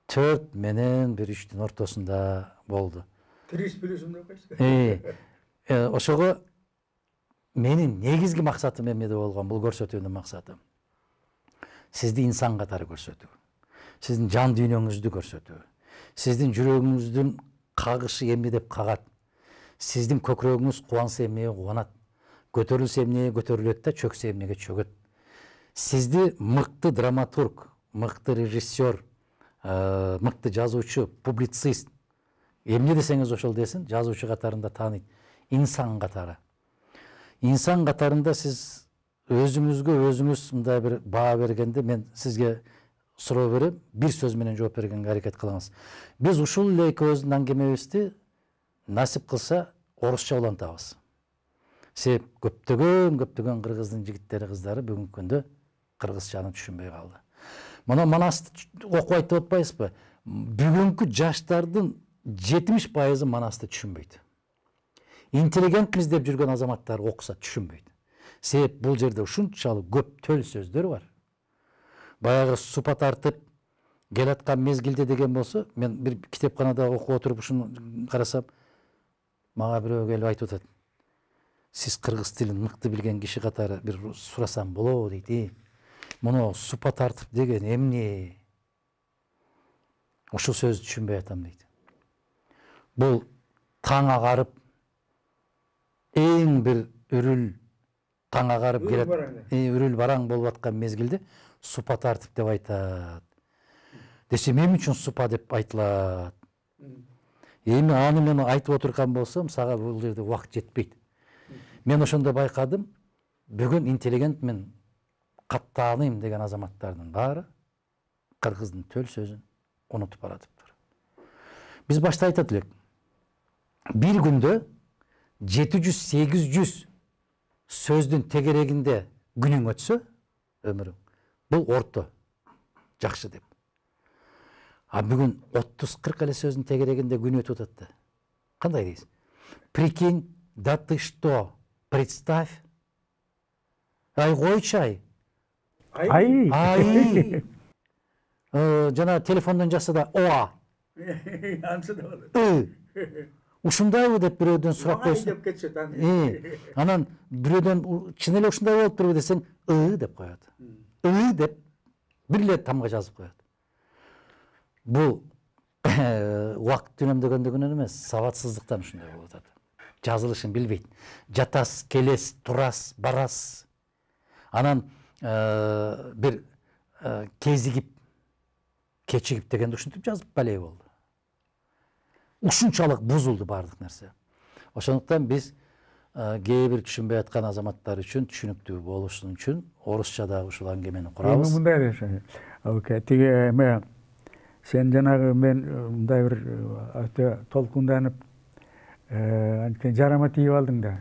4 менен 1-3-түн ортосунда болду. 3 плюсум деп койсуң. Ошого менин негизги максатым эмне болгон, бул көрсөтүүнүн максаты. Сизди инсан катары көрсөтүү. Сиздин жан дүйнөңүздү көрсөтүү. Сиздин жүрөгүңүздүн кагышы эмне деп кагат. Сиздин көкүрөгүңүз кубанса эмнеге кубанат. Көтөрүлсө эмнеге көтөрүлөт да, чөксө эмнеге чөгөт. Сизди мыкты драматург, мыкты режиссер, мыкты жазуучу, публицист, эмне десеңиз ошол десин, жазуучу катарында тааныйт. Инсан катары. Инсан катарында сиз өзүңүзгө өзүңүз мындай бир баа бергенде мен сизге суроо берем, бир сөз менен жооп бергенге аракет кылыңыз. Биз ушул эле экөөбүздүн аңгемебизди насип кылса орусча улантабыз. Себеп көптөгөн кыргыздын жигиттери, кыздары бүгүнкү күндө кыргызчаны түшүнбөй калды. Мына Манасты окуп айтып атпайсызбы? Бүгүнкү жаштардын 70% Манасты түшүнбөйт. Интеллигентмиз деп жүргөн азаматтар окуса түшүнбөйт. Себеп бул жерде ушунчалык көп төл сөздөр бар. Баягы супа тартып келаткан мезгилде деген болсо, мен бир китепканада окуп отуруп ушуну карасам, мага бирөө келип айтып атат. Сиз кыргыз тилин мыкты билген киши катары бир сурасам болобу дейт. Муну супа тартып деген эмне? Ушул сөздү түшүнбөй атам дейт. Бул таң агарып, эң бир үрүл таң агарып келет, үрүл бараң болуп аткан мезгилде супа тартып деп айтат. Десем, эмне үчүн супа деп айтылат? Эми аны мен айтып отурган болсом, сага бул жерде убакыт жетпейт. Мен ошондо байкадым, бүгүн интеллигент мен каттааныйм деген азаматтардын баары кыргыздын төл сөзүн унутуп баратыптыр. Биз башта айтат элек, бир күндө 700-800 сөздүн тегерегинде күнүң өтсө, өмүрүң, бул орто, жакшы деп. А бүгүн 30-40 эле сөздүн тегерегинде күн өтүп атат да. Кандай дейсиз? Прикинь, да ты что, представь. Ай койчу ай. Жана телефондон жазса да оа. Ансы да болот. Ушундайбы деп бирөөдөн сурап койсоң. Деп кетет Анан бирөөдөн чын эле ушундай болуптурбу десең, деп коет. Деп бир эле тамга жазып коет. Бул убакыт үнөмдөгөндүгүнөн эмес, сабатсыздыктан ушундай болуп атат. Жазылышын билбейт. Жатас, келес, турас, барас. Анан бир кезигип, кечигип дегенди ушинтип жазып балей болду. Ушунчалык бузулду баардык нерсе. Ошондуктан биз кээ бир түшүнбөй аткан азаматтар үчүн түшүнүктүү болушун үчүн орусчадагы ушул аңгемени курабыз. Мындай дешең. Тиги эме сен жанагы мен мындай бир өтө толкунданып анткени жарама тийип алдың да.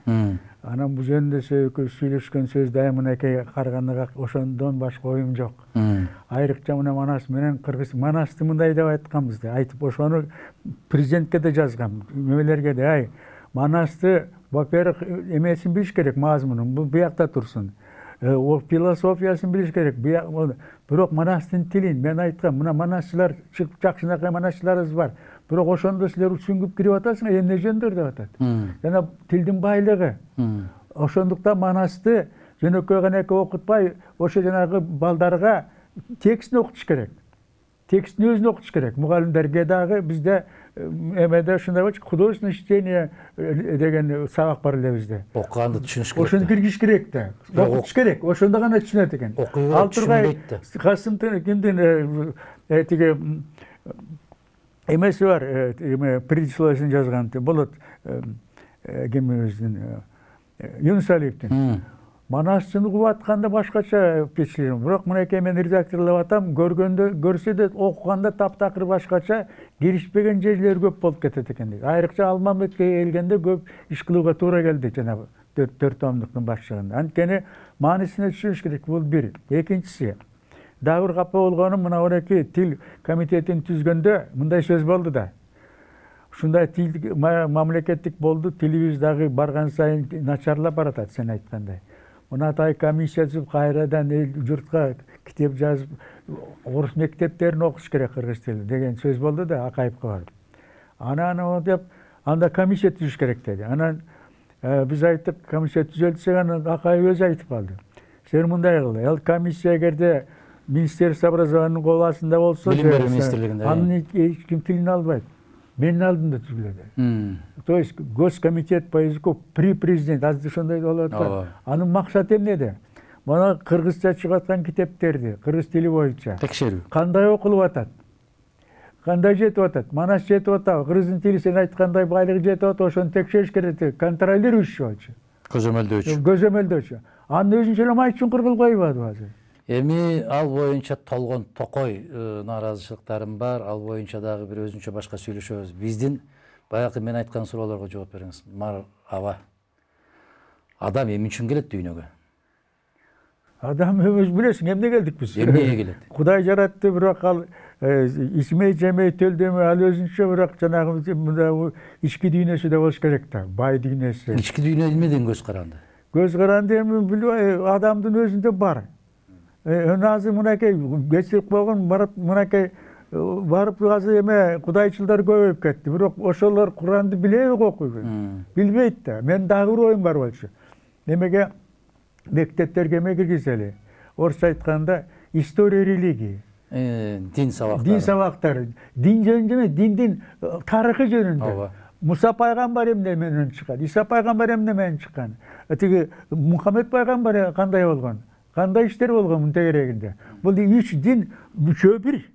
Анан бул жөнүндө сүйлөшкөн сөз дайым мынакей карагандага ошондон башка оюм жок. Айрыкча мына Манас менен кыргыз Манасты мындай деп айтканбыз да. Айтып ошону президентке да жазгам. Немелерге да ай Манасты во-первых эмесин билиш керек, мазмунун. Бул биякта турсун. Философиясын билиш керек. Бирок Манастын тилин мен айткам, мына манасчылар чыгып жакшынакай манасчыларыбыз бар. Бирок ошондо силер үчүнгүп кирип атасыңар, эмне жөндөр деп атат. Жана тилдин байлыгы. Ошондуктан Манасты жөнөкөй гана окутпай, ошо жанагы балдарга текстин окутуш керек. Текстин өзүн окутуш керек. Мугалимдерге дагы бизде эмеде ушундай болчу, художественное чтение деген сабак бар эле бизде. Окуганды түшүнүш керек. Ошону киргизиш керек да. Окутуш керек. Ошондо гана түшүнөт экен. Ал тургай Касым кимдин тиги эмеси бар, эме предисловиясын жазган болот кимибиздин Юнус Алиевдин. Манасчыны угуп атканда башкача впечатление. Бирок мынакей мен редакторлап атам, көргөндө көрсө да окуганда таптакыр башкача, киришпеген жерлер көп болуп кетет экен дейт. Айрыкча Алмамбетке келгенде көп иш кылууга туура келди жанагы 4 томдуктун башчыгында. Анткени маанисине түшүнүш керек. Бул бир. Экинчиси, дагы бир капа болгонум мына мынакей тил комитетин түзгөндө мындай сөз болду да. Ушундай тил мамлекеттик болду, тилибиз дагы барган сайын начарлап баратат, сен айткандай. Мынатай комиссия түзүп кайрадан журтка китеп жазып, орус мектептерин окуш керек кыргыз тили деген сөз болду да Акаевке барып. Анан деп анда комиссия түзүш керек деди. Анан биз айттык, комиссия түзөлдү десек, анан Акаев өзү айтып калды. Сен мындай кыл, ал комиссия эгерде Министерство образованиянын кол астында болсо, билим берүү министрлигинде аны эч ким тилин албайт. Менин алдымда түзүлөт. То есть Госкомитет по языку при президент азыр ошондой болот го. Анын максаты эмнеде? Мына кыргызча чыгып аткан китептерди кыргыз тили боюнча текшерүү кандай окулуп атат? Кандай жетип атат? Манас жетип атабы? Кыргыздын тили сен айткандай байлыгы жетип атат, ошону текшериш керек, контролирующий болчу. Көзөмөлдөөчү. Анын өзүнчө эле май чуңкур кылып койбодубу азыр? Эми ал боюнча Толгон Токой нааразычылыктарым бар, ал боюнча дагы бир өзүнчө башка сүйлөшөбүз. Биздин баягы мен айткан суроолорго жооп бериңиз. Аба. Адам эмне үчүн келет дүйнөгө? Адам өзү билесиң, эмне келдик биз? Эмнеге келет? Кудай жаратты, бирок ал ичмей, жемей, төлдөмөй, ал өзүнчө бирок жанагы ички дүйнөсү да болуш керек да, бай дүйнөсү. Ички дүйнө эмнеден көз каранды? Көз каранды эми билбей, адамдын өзүндө бар. Азыр мынакей кечирип койгон, мынакей барып азыр эме кудайчылдар көбөйүп кетти. Бирок ошолор Куранды билеби окуйбу? Билбейт да. Мен дагы бир оюм бар болчу. Эмеге мектептерге эме киргизели. Орусча айтканда история религии. Дин сабактары. Дин сабактары. Дин жөнүндө, диндин тарыхы жөнүндө. Муса пайгамбар эмне менен чыккан? Иса пайгамбар эмне менен чыккан? Тиги Мухаммед пайгамбар кандай болгон? Кандай иштер болгон тегерегинде? Бул 3 дин үчөө бир.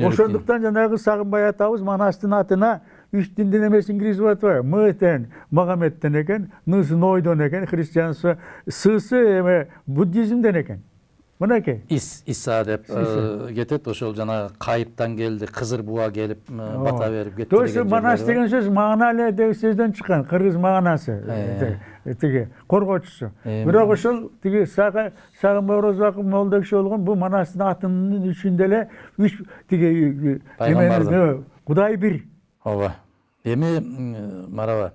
Ошондуктан жанагы Сагынбай атабыз Манастын атына 3 диндин эмесин киргизип атпайбы? Мытен Магометтен экен, Нысы Нойдон экен, христиансы, Сысы эме буддизмден экен. Мынакей. Иса деп кетет, ошол жана кайыптан келди, Кызыр буга келип бата берип кетти. То есть Манас деген сөз Мааналы деген сөздөн чыккан, кыргыз маанасы. Тиги коргоочусу. Бирок ошол тиги Сагынбай Орозбаков молдо киши болгон, бул Манастын атынын үчүндө эле 3 тиги пайгамбар. Кудай бир. Ооба. Эми Мараба.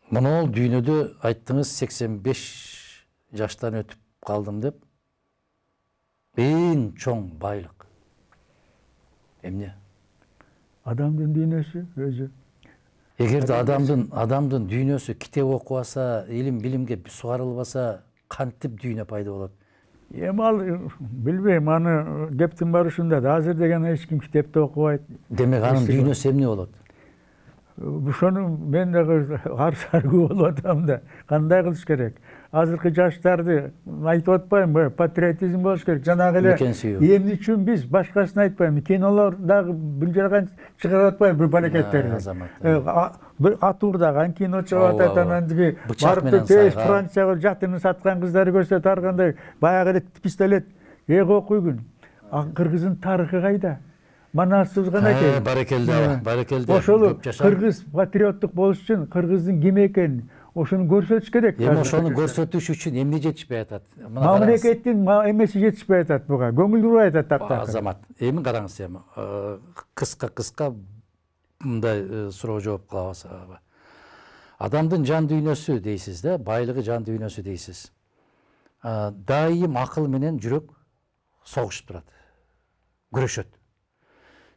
Мына дүйнөдө айттыңыз 85 жаштан өтүп калдым деп. Эң чоң байлык. Эмне? Адамдын дүйнөсү өзү. Эгерде адамдын дүйнөсү китеп окубаса, илим билимге сугарылбаса, кантип дүйнө пайда болот? Эми ал билбейм, аны кептин баары ушунда да. Азыр деген эч ким китепти окубайт. Демек анын дүйнөсү эмне болот? Ошону мен дагы арсаргуу болуп атам да. Кандай кылыш керек? Азыркы жаштарды айтып атпайбы, патриотизм болуш керек. Жанагы эле эмне үчүн биз башкасын айтпайм. Кинолор дагы бир жаган чыгарып атпайбы бир балекеттерди. Бир атуурдаган кино чыгып атат, анан тиги барып тез Францияга жатынын саткан кыздарды көрсөтүп ар кандай баягы эле пистолет окуйгун. Кыргыздын тарыхы кайда? Манасыбыз гана экен. Барекелде. Ошол кыргыз патриоттук болуш үчүн кыргыздын ким экенин ошону көрсөтүш керек. Эми ошону көрсөтүш үчүн эмне жетишпей атат? Мамлекеттин эмеси жетишпей атат буга. Көңүл бурбай атат таптакыр. Азамат, эми караңыз эми. Кыска мындай суроо жооп кылабыз. Адамдын жан дүйнөсү дейсиз да, байлыгы жан дүйнөсү дейсиз. Дайым акыл менен жүрөк согушуп турат. Күрөшөт.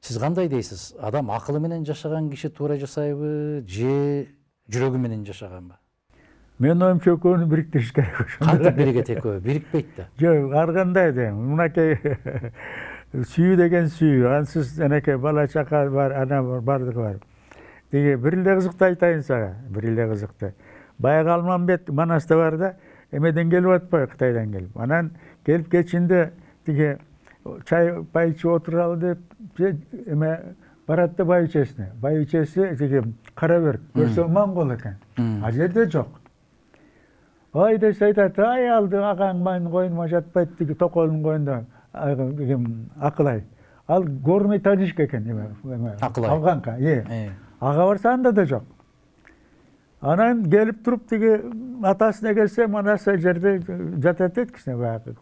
Сиз кандай дейсиз? Адам акылы менен жашаган киши туура жасайбы, же жүрөгү менен жашаганбы? Мен оюмча экөөнү бириктириш керек. Кантип биригет экөө? Бирикпейт да. Жок, ар кандай да. Мынакей сүйүү деген сүйүү, ансыз анакей бала чака бар, ана бар, бардыгы бар. Тиги бир эле кызыкты айтайын сага, бир эле кызыкты. Баягы Алмамбет Манаста бар да, эмеден келип атпайбы, Кытайдан келип. Анан келип кечинде тиги чай пай ичип отуралы деп эме барат да байбичесине. Байбичеси тиги кара бөрк, көрсө монгол экен. А жерде жок. Ой десе айтат, ай алды агаң менин коюнума жатпайт, тиги токолдун коюнда Акылай. Ал горный таджик экен эме. Акылай. Афганка, ага барса анда да жок. Анан келип туруп тиги атасына келсе, Манаса жерде жатат дейт кичине баягы.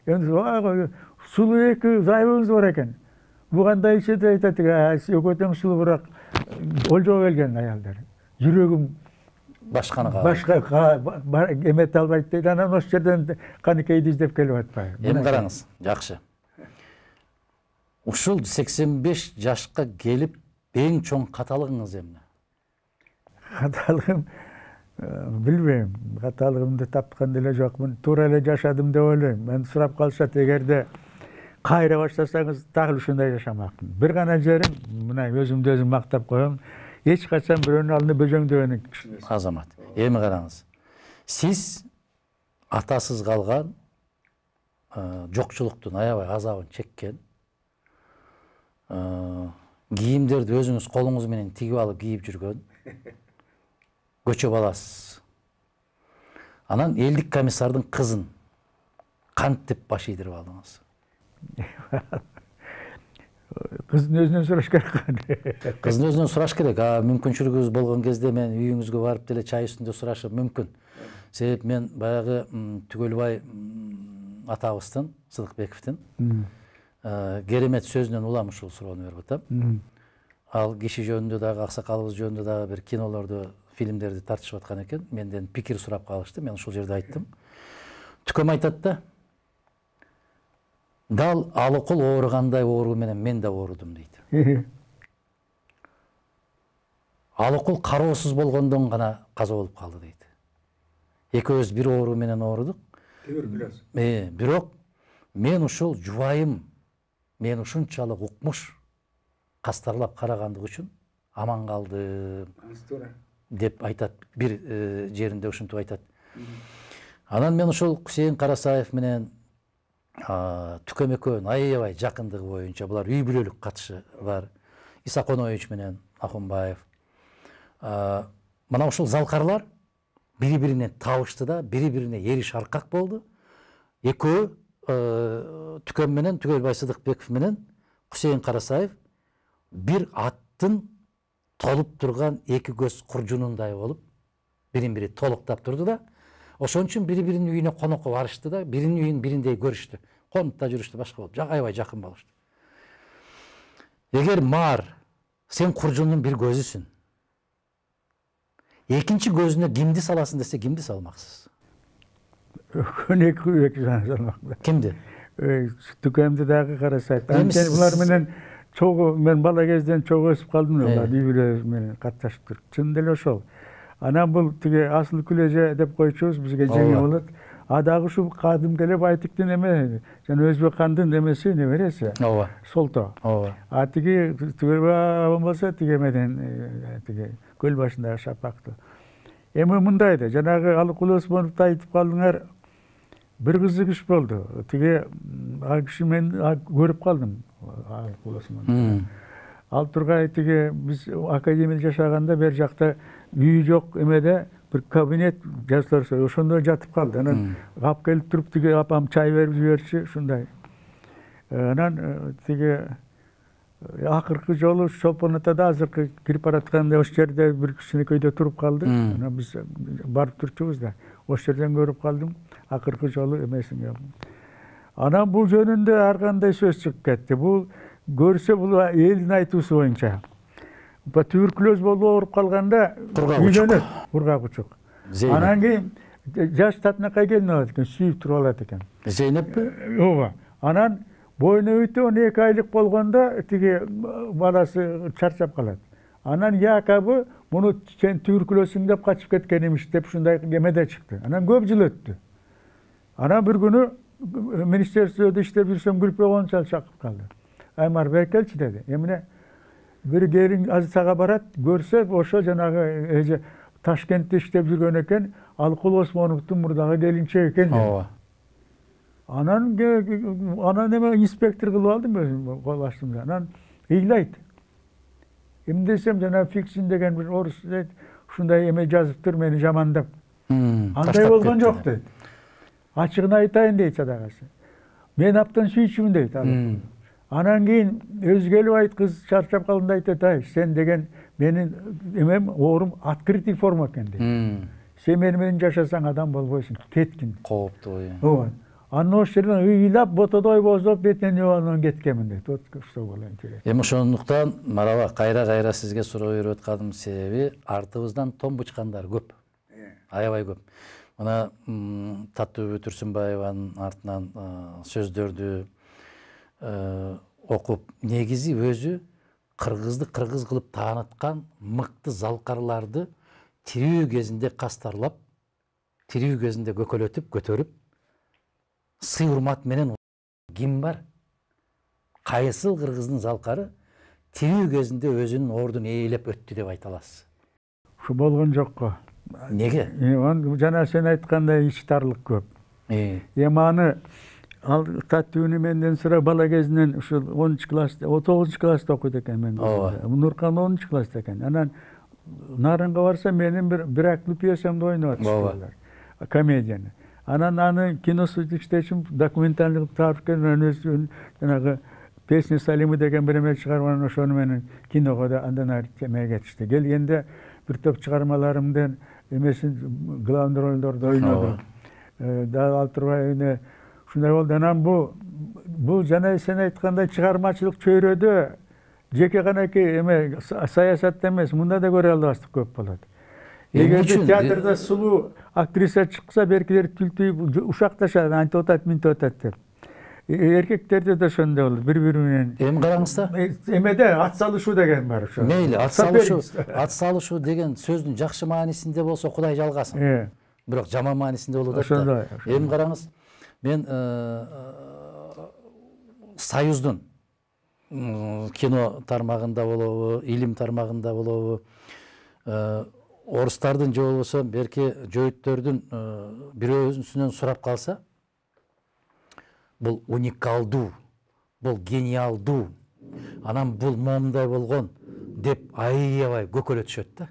Эми сулуу эки зайыбыңыз бар экен. Бу кандай иши деп айтат, экөөтөң сулуу, бирок олжого келген аялдар. Жүрөгүм башка эмете албайт дейт. Анан ошол жерден каныкейди издеп келип атпайбы. Эми караңыз, жакшы. Ушул 85 жашка келип эң чоң каталыгыңыз эмне? Каталыгым билбейм. Каталыгымды тапкан деле жокмун. Туура эле жашадым деп ойлойм. Мен сурап калышат, эгерде кайра баштасаңыз дагы ушундай жашамакмын. Бир гана жерим, мына өзүмдү өзүм мактап коем, эч качан бирөөнүн алдында бөжөңдөгөн Азамат. Эми караңыз. Сиз атасыз калган, жокчулуктун аябай азабын чеккен, кийимдерди өзүңүз колуңуз менен тигип алып кийип жүргөн көчө баласыз. Анан элдик комиссардын кызын кантип баш ийдирип алдыңыз? Кыздын өзүнөн сураш керек. Кыздын өзүнөн сураш керек. Мүмкүнчүлүгүңүз болгон кезде мен үйүңүзгө барып деле чай үстүндө сурашым мүмкүн. Себеп мен баягы Түгөлбай атабыздын, Сыдыкбековдун керемет сөзүнөн улам ушул суроону берип атам. Ал киши жөнүндө дагы, аксакалыбыз жөнүндө дагы бир кинолорду, фильмдерди тартышып аткан экен. Менден пикир сурап калышты. Мен ушул жерде айттым. Түкөм айтат да, дал Алыкул ооругандай оору менен мен да оорудум дейт. Алыкул кароосуз болгондон гана каза болуп калды дейт. Экөөбүз бир оору менен оорудук. Бирок мен ушул жубайым, мен ушунчалык укмуш кастарлап карагандык үчүн аман калдым деп айтат. Бир жеринде ушинтип айтат. Анан мен ушул Кусейин Карасаев менен Түкөм экөөнүн аябай жакындыгы боюнча, булар үй бүлөлүк катышы бар. Исаконович менен Акунбаев. Мына ушул залкарлар бири-бирине табышты да, бири-бирине эриш аркак болду. Экөө Түкөм менен, Түгөлбай Сыдыкбеков менен Кусейин Карасаев бир аттын толуп турган эки көз куржунундай болуп, бирин-бири толуктап турду да, ошон үчүн бири-биринин үйүнө конокко барышты да, биринин үйүн бириндей көрүштү. Конуп да жүрүштү, башка болуп, аябай жакын болушту. Эгер Маар, сен куржундун бир көзүсүн, экинчи көзүнө кимди саласың десе, кимди салмаксыз? Эки салмак. Кимди? Түкөмдү дагы Карасаев. Анткени булар менен мен бала кезден чогуу өсүп калдым, булар үй-бүлө менен катташып туруп. Чын деле ошол. Анан бул тиги Асыл Күлөжө деп койчубуз, бизге жеңе болот. Дагы ушу кадимки эле Байтиктин эме, жана Өзбек хандын эмеси, небереси. Ооба. Солто. Ооба. Тиги Түгөлбай абам болсо тиги эмеден, тиги көл башындагы шапактуу. Эми мындай да, жанагы Алыкул Осмоновду айтып калдыңар. Бир кызык иш болду. Тиги киши мен көрүп калдым, Алыкул Осмоновду. Ал тургай тиги биз академияда жашаганда бер жакта үй жок эмеде бир кабинет жасырса, ошондо жатып калды. Анан кап келип туруп тиги апам чай берип жиберчи, ушундай. Анан тиги акыркы жолу Чолпон атада азыркы кирип баратканда ошол жерде бир кичинекейде туруп калды. Анан биз барып турчубуз да, ошол жерден көрүп калдым. Акыркы жолу эмесиңе. Анан бул жөнүндө ар кандай сөз чыгып кетти. Бул көрсө бул элдин айтуусу боюнча. Туберкулез болуп ооруп калганда үйлөнөт, кургак учук. Анан кийин жаш татынакай келин алат экен, сүйүп туруп алат экен. Зейнеппи? Ооба. Анан бойуна өтө 12 айлык болгондо тиги баласы чарчап калат. Анан якобы муну сен туберкулезсиң деп качып кеткен эмиш деп ушундай эмеде чыкты. Анан көп жыл өттү. Анан бир күнү министерстводо иштеп жүрсөм Гүлпе Кончал чакырып калды. Аймар бер келчи деди. Эмне бир келин азысага барат, көрсө ошо жанагы Ташкентте иштеп жүргөн экен, Алыкул Осмоновдун мурдагы келинчеги экен. Ооба. Анан эме инспектор кылып алдым өзүм кол астымда. Анан ыйлайт. Эмне десем жана Фиксин деген бир орус дейт, ушундай эме жазыптыр мени жамандап. Андай болгон жок дейт. Ачыгын айтайын дейт садагасы. Мен аптан сүйчүмүн дейт. Анан кийин өзү келип айт, кыз чарчап калганда айтат, сен деген менин эмем оорум открытый форма экен дейт. Сен менен жашасаң адам болбойсуң, кеткин. Кооптуу. Ооба. Анан ошол жерден ыйлап, ботодой бозоп, бетинен юанып кеткенмин дейт. Вот что боло интересно. Эми ошондуктан марава кайра сизге суроо берип атканым себеби артыбыздан томбучкандар көп. Аябай көп. Мына Таттуу Түрсүнбаеванын артынан сөздөрдү окуп, негизи өзү кыргызды кыргыз кылып тааныткан мыкты залкарларды тирүү кезинде кастарлап, тирүү кезинде көкөлөтүп, көтөрүп, сый урмат менен ким бар? Кайсыл кыргыздын залкары тирүү кезинде өзүнүн ордун ээлеп өттү деп айта аласыз? Ушу болгон жокко. Неге? Жана сен айткандай иштарлык көп. Эми аны ал таттууну менден сурап бала кезинен ушул 10 класста, 9 класста окуйт экен мен. Нуркан 10 класста экен. Анан Нарынга барса менин бир актылуу пьесамды ойноп атышты. Комедияны. Анан аны киносу иштечим, документалдык тарыхын өзүн жанагы песня Салимы деген бир эме чыгарган, ошону менен киного да андан ары эмеге кетишти. Келгенде бир топ чыгармаларымдын эмесин главный ролдорду ойнодум. Да ал турбай эне ушундай болду. Анан бул жана сен айткандай чыгармачылык чөйрөдө жеке канаки эме саясатта эмес, мында да көрө албастык көп болот. Эгерде театрда сулуу актриса чыкса, беркилер түлтүйүп ушакташат, антип атат, минтип атат деп. Эркектерде да ошондой болот, бири-бири менен. Эми караңыз да. Эмеде ат салышуу деген бар ошо. Мейли, ат салышуу деген сөздүн жакшы маанисинде болсо Кудай жалгасын. Бирок жаман маанисинде болуп атат да. Эми караңыз, мен Союздун кино тармагында болобу, илим тармагында болобу, орустардын же болбосо берки жөөттөрдүн бирөөсүнөн сурап калса, бул уникалдуу, бул гениалдуу, анан бул момундай болгон деп аябай көкөлөтүшөт да.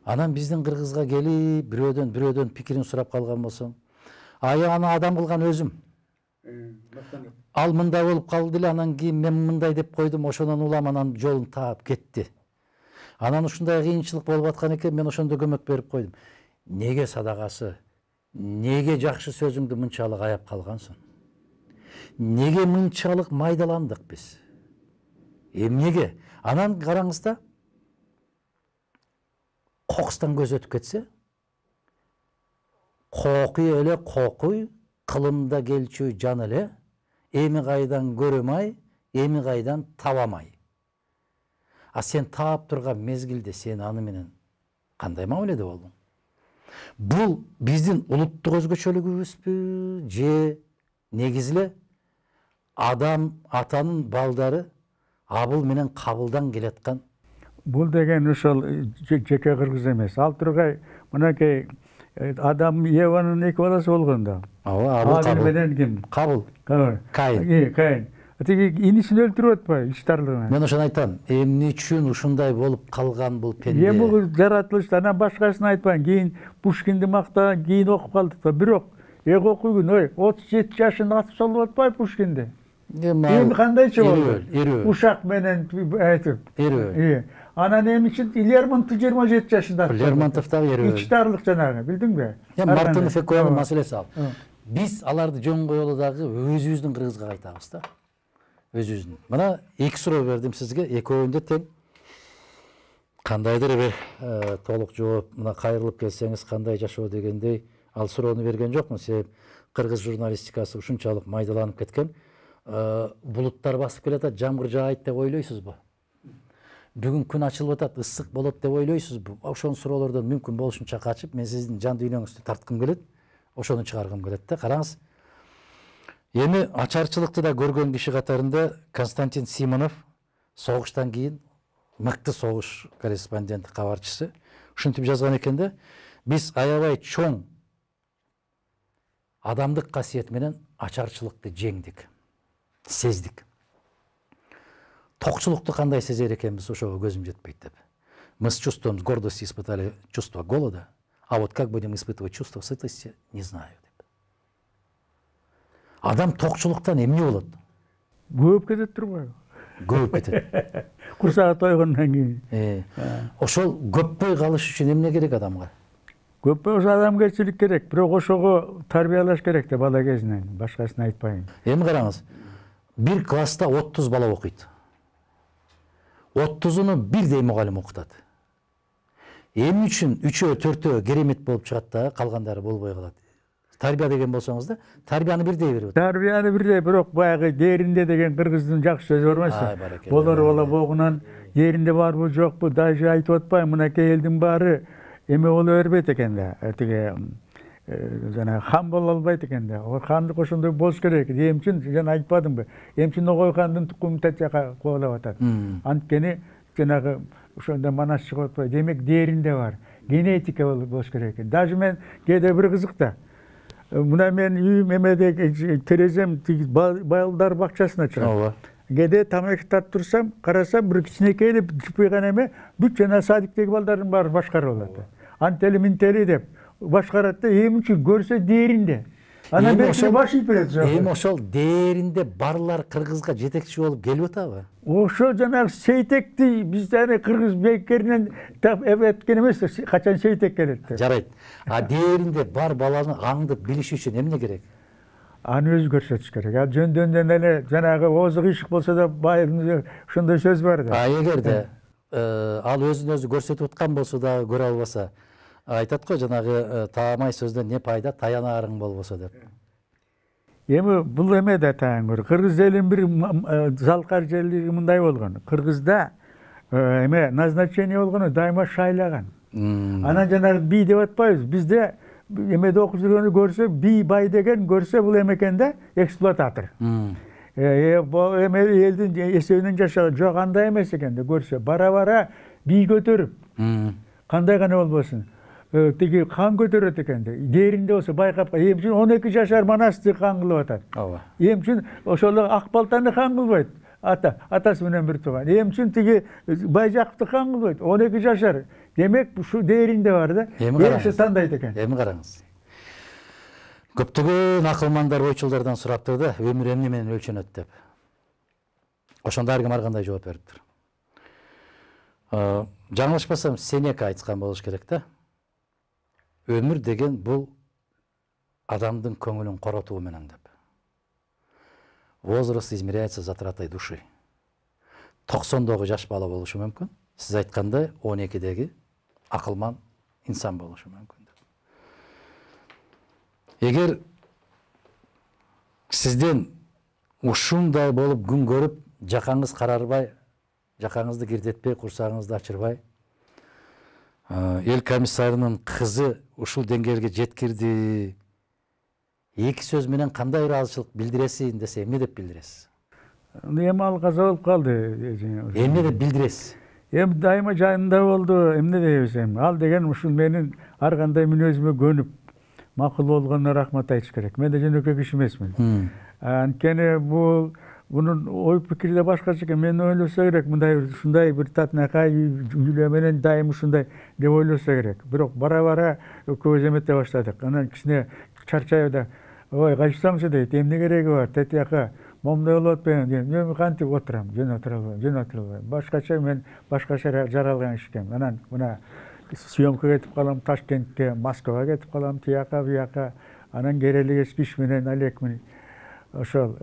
Анан биздин кыргызга келип бирөөдөн пикирин сурап калган болсоң, аны адам кылган өзүм. Ал мындай болуп калды эле, анан кийин мен мындай деп койдум, ошонун улам анан жолун таап кетти. Анан ушундай кыйынчылык болуп аткан экен, мен ошондо көмөк берип койдум. Неге садагасы? Неге жакшы сөзүңдү мынчалык аяп калгансың? Неге мынчалык майдаландык биз? Эмнеге? Анан караңыз да, кокустан көз өтүп кетсе, кокуй эле кокуй, кылымда келчү жан эле, эми кайдан көрөмай, эми кайдан табамай. А сен таап турган мезгилде сен аны менен кандай мамиледе болдуң? Бул биздин улуттук өзгөчөлүгүбүзбү же негизи эле адам атанын балдары абыл менен кабылдан келаткан? Бул деген ошол жеке кыргыз эмес. Ал тургай мынакей Адам Еванын эки баласы болгон да. Абыл менен ким? Кабыл. Кайын. Кайын. Тиги инисин өлтүрүп атпайбы иштарлыгына? Мен ошону айтам. Эмне үчүн ушундай болуп калган бул пенде? Эми бул жаратылышта, анан башкасын айтпайын. Кийин Пушкинди мактаган, кийин окуп калдык да. Бирок окуйгун, 37 жашында атып салып атпайбы Пушкинди? Эми кандайча болду? Ушак менен айтып. Анан эмичи Лермонтов 27 жашында атып. Лермонтов да иштарлык жанагы, билдиңби? Мартынов экөөнүн маселеси ал. Биз аларды жөн коелу дагы өзүбүздүн кыргызга кайтабыз да. Өзүбүздүн. Мына эки суроо бердим сизге, экөөндө тең. Кандайдыр бир толук жооп, мына кайрылып келсеңиз кандай жашоо дегендей, ал суроону берген жокмун, себеп кыргыз журналистикасы ушунчалык майдаланып кеткен. Булуттар басып келатат, жамгыр жаайт деп ойлойсузбу? Бүгүн күн ачылып атат, ысык болот деп ойлойсузбу? Ошол суроолордон мүмкүн болушунча качып, мен сиздин жан дүйнөңүздү тарткым келет, ошону чыгаргым келет да. Караңыз. Эми ачарчылыкты да көргөн киши катарында Константин Симонов, согуштан кийин мыкты согуш корреспонденти, кабарчысы, ушинтип жазган экен да, биз аябай чоң адамдык касиет менен ачарчылыкты жеңдик, сездик. Токчулукту кандай сезер экенбиз, ошого көзүм жетпейт деп. Мы с чувством гордости испытали чувство голода, а вот как будем испытывать чувство сытости, не знаю деп. Адам токчулуктан эмне болот? Көөп кетет турбайбы? Көөп кетет. Курсагы тойгондон кийин. Ошол көппөй калыш үчүн эмне керек адамга? Көппөй адамгерчилик керек, бирок ошого тарбиялаш керек да бала кезинен, башкасын айтпайын. Эми караңыз, бир класста 30 бала окуйт. 30-уну бирдей мугалим окутат. Эмне үчүн 3-4 керемет болуп чыгат да, калгандары болбой калат? Тарбия деген болсоңуз да, тарбияны бирдей берип атат. Тарбияны бирдей, бирок баягы дээринде деген кыргыздын жакшы сөзү бар эмеспи? Болор бала богунан дээринде барбы жокпу, даже айтып атпайм, мынакей элдин баары эме боло бербейт экен да. Тиги жана хан боло албайт экен да. Хандык ошондой болуш керек. Эмчин жана айтпадымбы? Эмчин Огойхандын тукумун тачакка кубалап атат. Анткени жанагы ошондо манас чыгып атпайт. Демек дээринде бар. Генетика болуш керек экен. Даже мен кээде бир кызык да. Мына мен үйүм эмеде терезем балдар бакчасына чыгат. Кээде тамак тартып турсам, карасам бир кичинекей деп жыпыйган эме бүт жана садиктеги балдардын баары башкарып алат. Антели минтели деп башкарат да, эми үчүн көрсө дээринде. Анан бери баш ийип берет. Эми ошол дээринде барлар Кыргызга жетекчи болуп келип атабы? Ошо жанагы Сейтекти биз аны Кыргыз бейкеринен эбеткен эмес, качан Сейтек келет деп. Жарайт. Дээринде бар баланы аңдып билиш үчүн эмне керек? Аны өзү көрсөтүш керек. Жөндөн эле жанагы оозу кыйшык болсо да ошондой сөз бар да. Эгерде ал өзүн өзү көрсөтүп аткан болсо да көрө албаса, айтат го жанагы таамай сөздөн не пайда, таянаарың болбосо деп. Эми бул эме да таңыр. Кыргыз элинин бир залкар жерлиги мындай болгон. Кыргызда эме назначение болгону дайыма шайлаган. Анан жанагы бий деп атпайбыз. Бизде эмеде окуп жүргөнү көрсө, бий бай деген көрсө бул эме да эксплуататор. Эме элдин эсебинен жашаган жок, андай эмес экен да көрсө. Бара бий көтөрүп. Кандай гана болбосун. Тиги кан көтөрөт экен да. Дээринде болсо байкап, эмчин 12 жашар манасты кан кылып атат. Эмчин ошол ак балтаны кан кылбайт. Атасы менен бир тууган. Эмчин тиги байжакты кан кылбайт. 12 жашар. Демек ушу дээринде бар да. Эмчи тандайт экен. Эми караңыз. Көптөгөн акылмандар, ойчулдардан сураптыр да, өмүр эмне менен өлчөнөт деп. Ошондо ар ким ар кандай жооп бериптир. Жаңылышпасам, Сенека айткан болуш керек да. Өмүр деген бул адамдын көңүлүн коротуу менен деп. Возраст измеряется затратой души. 90-догу жаш бала болушу мүмкүн. Сиз айткандай 12-деги акылман инсан болушу мүмкүн. Эгер сизден ушундай болуп күн көрүп, жакаңыз карарбай, жакаңызды кирдетпей, курсагыңызды ачырбай, эл комиссарынын кызы ушул деңгээлге жеткирди, эки сөз менен кандай ыраазычылык билдиресиң десе, эмне деп билдиресиз? Эми ал каза болуп калды. Эмне деп билдиресиз? Эми дайыма жанында болду, эмне дейбиз эми? Ал деген ушул менин ар кандай мүнөзүмө көнүп, макул болгонуна рахмат айтыш керек. Мен да жөнөкөй киши эмесмин. Анткени bunun oy fikri de başkası ki men ойлоса керек, мындай ушундай бир татынакай үйлө менен дайым ушундай деп ойлоса керек. Бирок бара көз эмете баштадык. Анан кичине чарчайып да, ой кайчысаңчы дейт, эмне кереги бар, тетияка момундай болуп атпайбы дейм. Мен кантип отурам, жөн отура албайм. Башкача мен башкача жаралган ишкем. Анан мына съемкага кетип калам, Ташкентке, Москвага кетип калам, тияка бияка. Анан керелигес киш менен, Олег менен. Ошол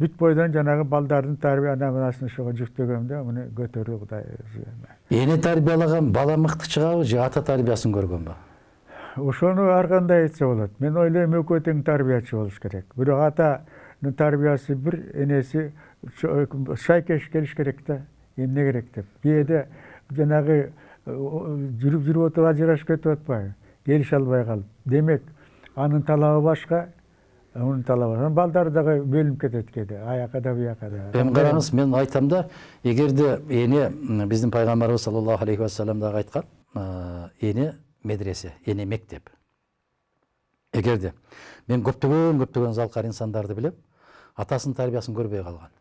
бүт бойдан жанагы балдардын тарбия анасына ошого жүктөгөмдө муну көтөрүү Кудай өзү. Эне тарбиялаган бала мыкты чыгабы же ата тарбиясын көргөнбү? Ошону ар кандай айтса болот. Мен ойлойм экөө тең тарбиячы болуш керек. Бирок атанын тарбиясы бир, энеси шайкеш келиш керек да. Эмне керек деп. Кээде жанагы жүрүп отуруп ажырашып кетип атпайбы? Келише албай калып. Демек анын талабы башка, onun talabı. Balдар дагы бөлүнүп кетет кээде. Аяка да бияка да. Эми караңыз, мен айтам да, эгерде эне биздин пайгамбарыбыз саллаллаху алейхи ва саллям дагы айткан, эне медресе, эне мектеп. Эгерде мен көптөгөн залкар инсандарды билем, атасынын тарбиясын көрбөй калган.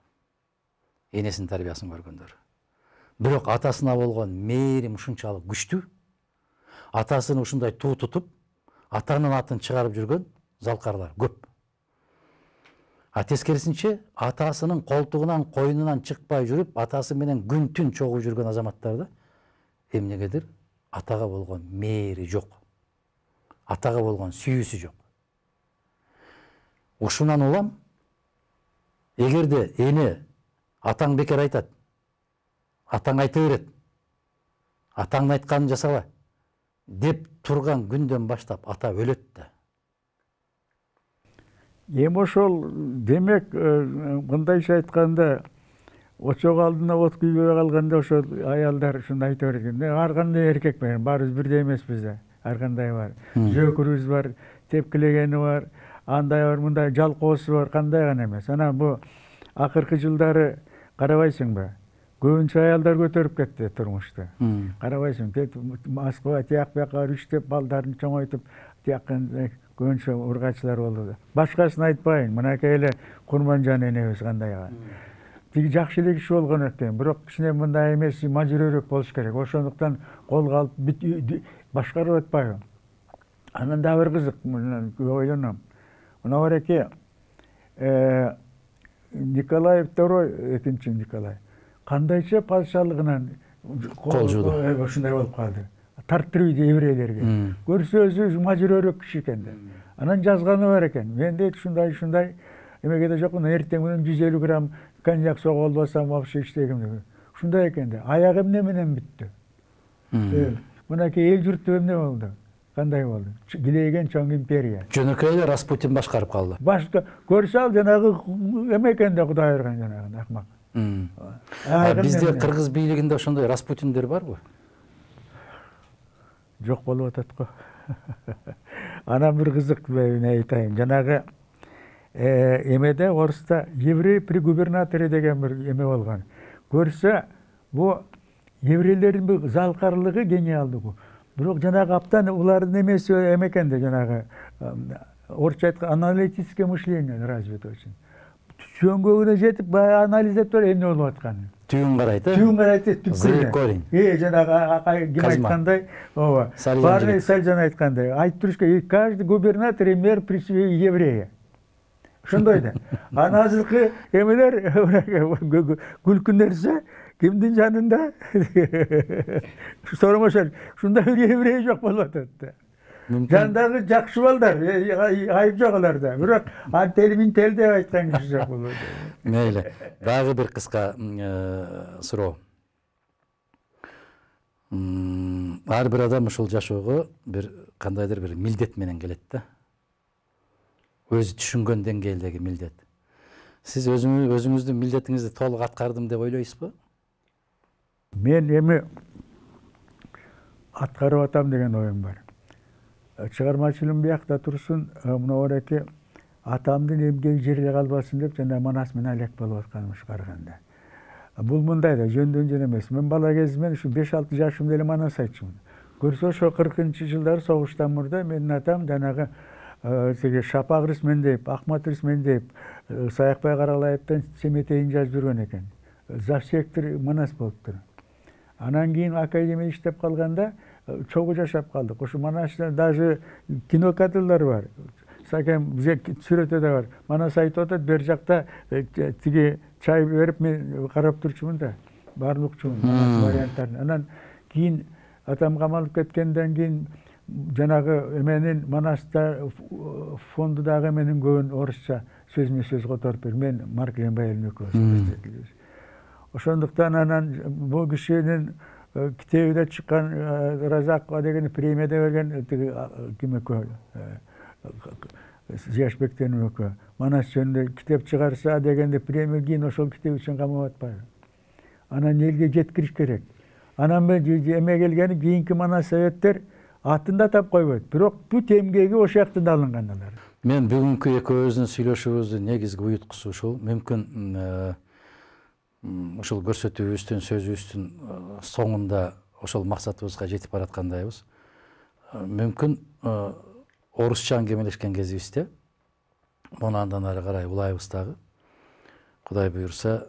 Энесинин тарбиясын көргөндөр. Бирок атасына болгон мээрим ушунчалык күчтүү, атасын ушундай туу тутуп, атанын атын чыгарып жүргөн залкарлар көп. Тескерисинче атасынын колтугунан, койнунан чыкпай жүрүп, атасы менен күн түн чогуп жүргөн азаматтарда эмнегедир атага болгон мээри жок. Атага болгон сүйүүсү жок. Ушунан улам, эгерде эне атаң бекер айтат, атаң айта берет, атаңдын айтканын жасаба деп турган күндөн баштап ата өлөт да. Эми ошол демек мындайча айтканда очок алдына от күйбөй калганда ошол аялдар ушуну айта берет экен. Ар кандай эркек менен баарыбыз бирдей эмеспиз да. ар кандай бар. Жөкүрүбүз бар, тепкилегени бар, андай бар, мындай жалкоосу бар, кандай гана эмес. Анан бу акыркы жылдары карабайсыңбы? Көбүнчө аялдар көтөрүп кетти турмушта. Карабайсың, Москва тияк бияка үчтеп, балдарын чоңойтуп, тияктан көбүнчө ургачылар болду. Башкасын айтпайын, мынакей эле Курманжан энебиз кандайга. Тиги жакшы эле киши болгон экен, бирок кичине мындай эмес, мажүрөрөөк болуш керек. Ошондуктан колго алып башкарып атпайбы. Анан да бир кызык, ойлоном. Мына бареке Николай II, экинчи Николай, кандайча падышалыгынан кол жууду. Ушундай болуп калды. Тарттыруу еврейлерге. Көрсө өзү мажүрөрөөк киши экен да. Анан жазганы бар экен. Мен дейт ушундай эмеге да жокмун, эртең менен 150 грамм коньяк согуп албасам вообще иштегем деп. Ушундай экен да. Аягы эмне менен бүттү. Мынакей эл журтту эмне болду? Кандай болду? Килейген чоң империя. Жөнөкөй эле Распутин башкарып калды. Башка көрсө ал жанагы эме экен да, Кудай берген жанагы акмак. Бизде кыргыз бийлигинде ошондой Распутиндер барбы? Жок болуп атат го. Анан бир кызык эме айтайын. Жанагы эмеде Оруста еврей при губернаторе деген бир эме болгон. Көрсө бу еврейлердин залкарлыгы гениалдыгы. Бирок жанагы аптан улардын эмеси эме экен да, жанагы орусча айтканда аналитическое мышление развит очень. Чөңгөгүнө жетип, баягы анализ этип эмне болуп атканын. Түйүн карайт, Түйүн карайт, түпкүрүнө. Жанагы ким айткандай, ооба. Баары Сальжан айткандай, айтып туруш керек, каждый губернатор имеет при себе еврея. Ошондой да. Анан азыркы эмелер күлкү нерсе кимдин жанында? Соромошор, ушундай бир еврей жок болуп атат да. Жандагы жакшы балдар, айып жок аларда. Бирок антелмин тел деп айткан киши жок болот. Мейли. Дагы бир кыска суроо. Ар бир адам ушул жашоого бир кандайдыр бир милдет менен келет да. Өзү түшүнгөн деңгээлдеги милдет. Сиз өзүңүздүн милдетиңизди толук аткардым деп ойлойсузбу? Мен эми аткарып атам деген оюм бар. Чыгармачылыгым биякта турсун, мына ореке атамдын эмгеги жерге калбасын деп жана Манас менен элек болуп атканым караганда. Бул мындай да, жөндөн жөн эмес. Мен бала кезимден ушу 5-6 жашымда эле Манас айтчумун. Көрсө ошо 40-жылдары согуштан мурда менин атам жанагы Шапак Рысмендеев, Ахмат Рысмендеев, Саякбай Каралаевден семетейин жазып жүргөн экен. Завсектор Манас болуптур. Анан кийин академия иштеп калганда чогуу жашап калдык. Ошо Манастын даже кинокадрлары бар. Сакем сүрөтү да бар. Манас айтып атат, бер жакта тиги чай берип мен карап турчумун да. Баарын укчумун варианттарын. Анан кийин атам камалып кеткенден кийин жанагы эменин Манаста фондудагы эменин көбүн орусча сөзмө сөз которуп бер. Мен Марк Ленбайевдин экөөбүз. Ошондуктан анан бул кишинин китебиде чыккан Разакова деген премияда берген ким экөө Зияшбектен экөө Манас жөнүндө китеп чыгарса дегенде премия кийин ошол китеп үчүн камап атпайбы. Анан элге жеткириш керек. Анан мен эме келгени кийинки Манас советтер атын тап койбойт. Бирок бүт эмгеги ошол жактан алынгандар. Мен бүгүнкү экөөбүздүн сүйлөшүүбүздүн негизги уюткусу ушул. Мүмкүн ушул көрсөтүүбүздүн сөзүбүздүн соңунда ошол максатыбызга жетип бараткандайбыз. Мүмкүн орусча аңгемелешкен кезибизде муну андан ары карай улайбыз дагы. Кудай буйрса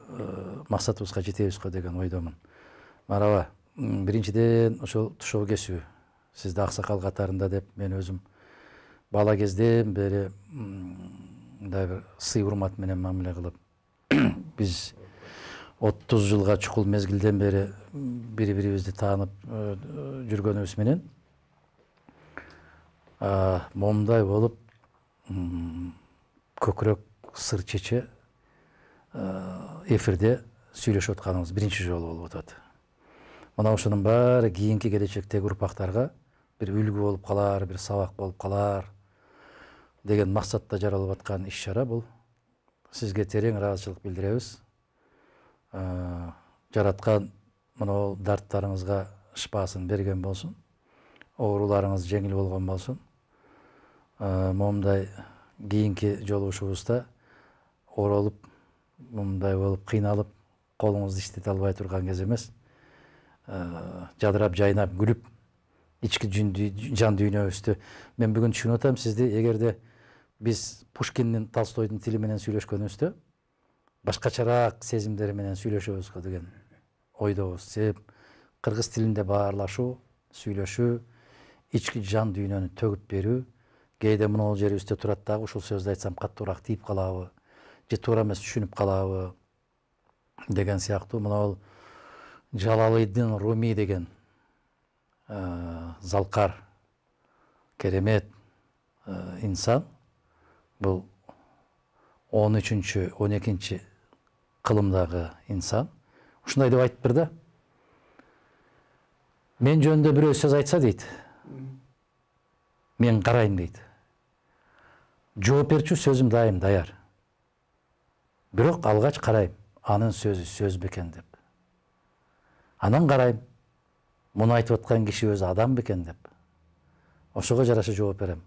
максатыбызга жетебиз го деген ойдомун. Мараба, биринчиден ошол тушоо кесүү. Сизде аксакал катарында деп мен өзүм бала кезден бери мындай бир сый урмат менен мамиле кылып, биз 30 жылга чукул мезгилден бери бири-бирибизди таанып жүргөнүбүз менен момундай болуп көкүрөк сыр чече эфирде сүйлөшүп атканыбыз биринчи жолу болуп атат. Мына ошонун баары кийинки келечектеги урпактарга бир үлгү болуп калар, бир сабак болуп калар деген максатта жаралып аткан иш-чара бул. Сизге терең ыраазычылык билдиребиз. Жараткан мына дарттарыңызга шыпаасын берген болсун. ооруларыңыз жеңил болгон болсун. Момундай кийинки жолугушубузда ооролуп, мындай болуп кыйналып, колуңузду иштете албай турган кез эмес. Жадырап, жайнап, күлүп, ички жан дүйнөбүздү. Мен бүгүн түшүнүп атам сизди, эгерде биз Пушкиндин, Толстойдун тили менен сүйлөшкөнүбүздө башкачараак сезимдери менен сүйлөшөбүз го деген ойдобуз. Себеп кыргыз тилинде баарлашуу, сүйлөшүү, ички жан дүйнөнү төгүп берүү, кээде мына жерибизде турат дагы ушул сөздү айтсам каттуураак тийип калабы, же туура эмес түшүнүп калабы деген сыяктуу. Мына бул Жалалыйдин Руми деген залкар, керемет инсан. Бул 13-12 кылымдагы инсан. Ушундай деп айтыптыр да. Мен жөнүндө бирөө сөз айтса дейт, мен карайм дейт. Жооп берчү сөзүм дайым даяр. Бирок алгач карайм, анын сөзү сөз бекен деп. Анан карайм, муну айтып аткан киши өзү адам бекен деп. Ошого жараша жооп берем.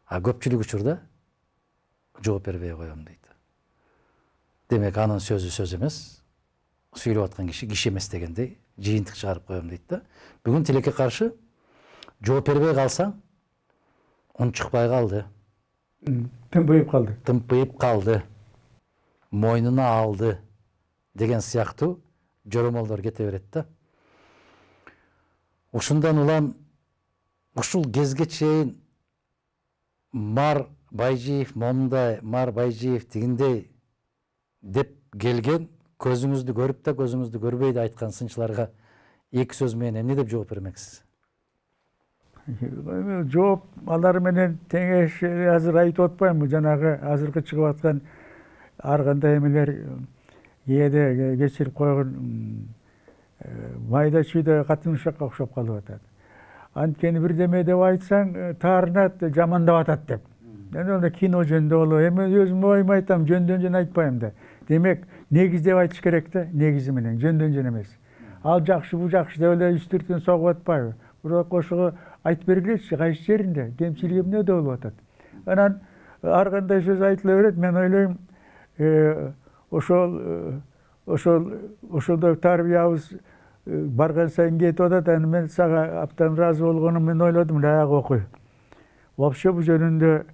А көпчүлүк учурда жооп бербей коем дейт. Демек анын сөзү сөз эмес, сүйлөп аткан киши эмес дегендей жыйынтык чыгарып коем дейт да. Бүгүн тилекке каршы жооп бербей калсаң, он чыкпай калды. Тымпыйып калды. Мойнуна алды деген сыяктуу жоромолдор кете берет да. Ушундан улам ушул кезге чейин Мар Байжиев момундай, Мар Байжиев тигиндей деп келген, көзүңүздү көрүп да көзүңүздү көрбөй да айткан сынчыларга эки сөз менен эмне деп жооп бермексиз? Жооп алар менен теңеш азыр айтып атпайм, жанагы азыркы чыгып аткан ар кандай эмелер кээде кечирип койгон майда чүйдө катымшакка окшоп калып атат. Анткени бирдеме деп айтсаң, таарынат, жамандап атат деп. Мен онда кино жөнүндө боло, эми өзүм оюм айтам, жөндөн жөн айтпайм да. Демек, негиздеп айтыш керек да, негизи менен, жөндөн жөн эмес. Ал жакшы, бул жакшы деп эле үстүртүн согуп атпайбы? Бирок ошого айтып бергилечи, кайсы жеринде, кемчилиги эмнеде болуп атат. Анан ар кандай сөз айтыла берет, мен ойлойм, ошолдо тарбиябыз барган сайын кетип атат. Аны мен сага абдан ыраазы болгонум, мен ойлодум эле аяк окуй. Вообще бул жөнүндө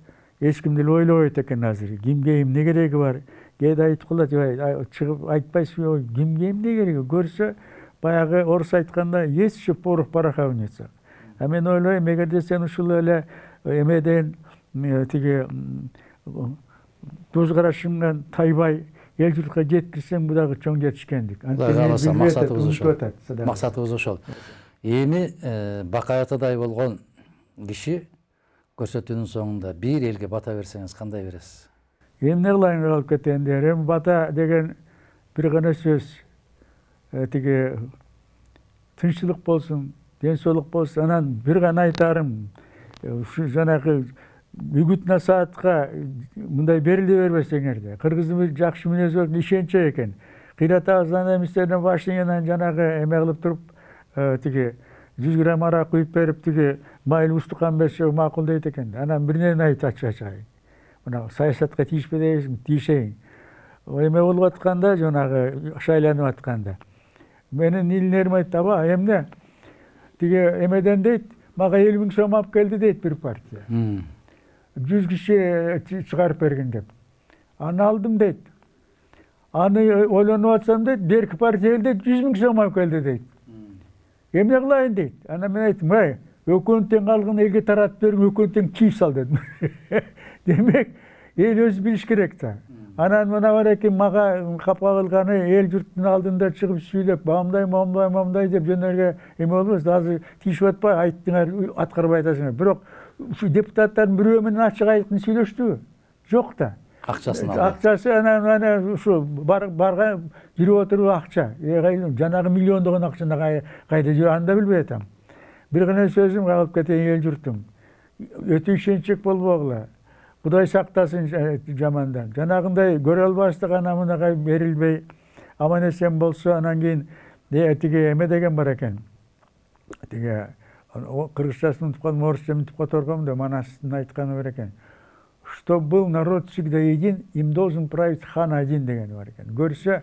эч ким деле ойлобойт экен азыр. Кимге эмне кереги бар? Кээде айтып калат, чыгып айтпайсызбы, кимге эмне кереги? Көрсө баягы орус айтканда есть порох пороховница. А мен ойлойм, эгерде сен ушул эле эмеден тиги көз карашыңдан тайбай эл журтка жеткирсең, бул дагы чоң жетишкендик. Максатыбыз ошол. Эми Бакай болгон киши көрсөтүүнүн соңунда бир элге бата берсеңиз кандай бересиз? Эмне кылайын калып кетейин дер. Эми бата деген бир гана сөз. Тиги тынччылык болсун, ден соолук болсун. Анан бир гана айтарым, ушу жанагы үгүт насаатка мындай бериле бербесеңерде. Кыргыздын жакшы мүнөзү ишенче экен. Кыйратабыздан эмистерден башыңан жанагы эме кылып туруп, тиги 100 грамм арак куюп берип, тиги майыл устукан берсе макул дейт экен. Анан бир нерсе айтып ачайын. Мына саясатка тийишпе дейсиң, тийишейин. Эме болуп атканда, жанагы шайланып атканда. Менин илнерим айтты, аба, эмне? Тиги эмеден дейт, мага 50 000 сом алып келди дейт бир партия. 100 киши чыгарып берген деп. Аны алдым дейт. Аны ойлонуп атсам дейт, берки партия дейт 100 000 сом алып келди дейт. Эмне кылайын дейт. Ана мен айттым, өкөнүн тең алгын элге таратып бериң, өкөнүн тең кийип сал дедим. Демек, эл өзү билиш керек да. Анан мына бар экен, мага капа кылганы эл журттун алдында чыгып сүйлөп, момдай деп жөнөргө эме болбос. Азыр тийишип атпай, айттыңар, аткарбай атасыңар. Бирок ушу депутаттардын бирөө менен ачык айкын сүйлөштүбү? Жок да. Акчасын алды. Акчасы анан ушу барган жүрүп отуруп акча. Жанагы миллиондогон акчаны кайда жүрүп, аны да билбей атам. Бир гана сөзүм калып кетейин, эл журтум. Өтө ишенчек болбогула. Кудай сактасын жамандан. Жанагындай көрө албастык анамынага берилбей, аман эсен болсо, анан кийин тиги эме деген бар экен. Тиги кыргызчасын унутуп калдым, орусча минтип которгом да, Манастын айтканы бар экен. Что был народ всегда един, им должен править хан один дегени бар экен. Көрсө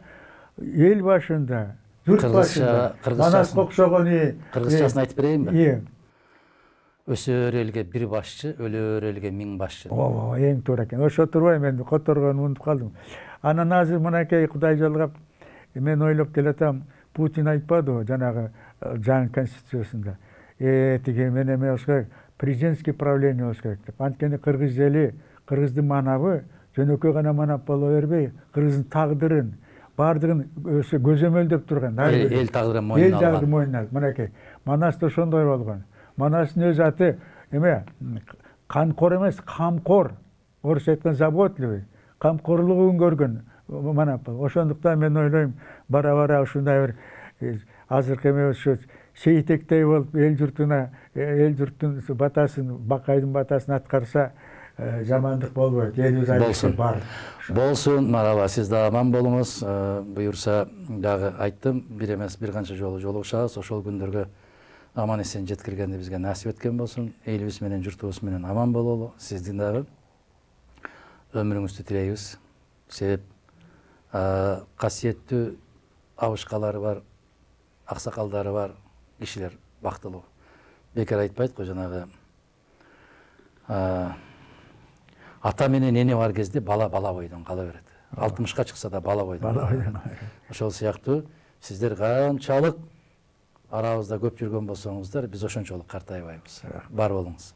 эл башында, журт башында Манаска окшогон кыргызчасын айтып берейинби? Өсөр элге бир башчы, өлөр элге миң башчы. Ооба, эң туура экен. Ошо турбай мен которгонду унутуп калдым. Анан азыр мынакей Кудай жалгап, мен ойлоп келатам, Путин айтпадыбы жанагы жаңы конституциясында. Тиги мен эме болуш керек, президентский правление болуш керек деп. Анткени кыргыз эли, кыргыздын манабы жөнөкөй гана манап боло бербей, кыргыздын тагдырын, бардыгын көзөмөлдөп турган. Эл тагдырын мойнуна алган. Эл тагдырын мойнуна алган. Мынакей Манаста ошондой болгон. Манастын өз аты эме канкор эмес, камкор. Орусча айткан заботливый, камкорлугун көргөн манап. Ошондуктан мен ойлойм, бара-бара ушундай бир азыркы эме ушу сейтектей болуп эл журттун батасын, бакайдын батасын аткарса жамандык болбойт. Элибиз айткан бар. Болсун, марава, сиз да аман болуңуз. Буюрса дагы айттым, бир эмес бир канча жолу жолугушабыз. Ошол күндөргө аман эсен жеткиргенди бизге насип эткен болсун. Элибиз менен журтубуз менен аман бололу. Сиздин дагы өмүрүңүздү тилейбиз. Себеп касиеттүү абышкалары бар, аксакалдары бар кишилер бактылуу. Бекер айтпайт го, жанагы ата менен эне бар кезде бала бойдон кала берет. 60ка чыкса да бала бойдон. Ошол сыяктуу сиздер канчалык арабызда көп жүргөн болсоңуздар, биз ошончолук картайбайбыз. Бар болуңуз.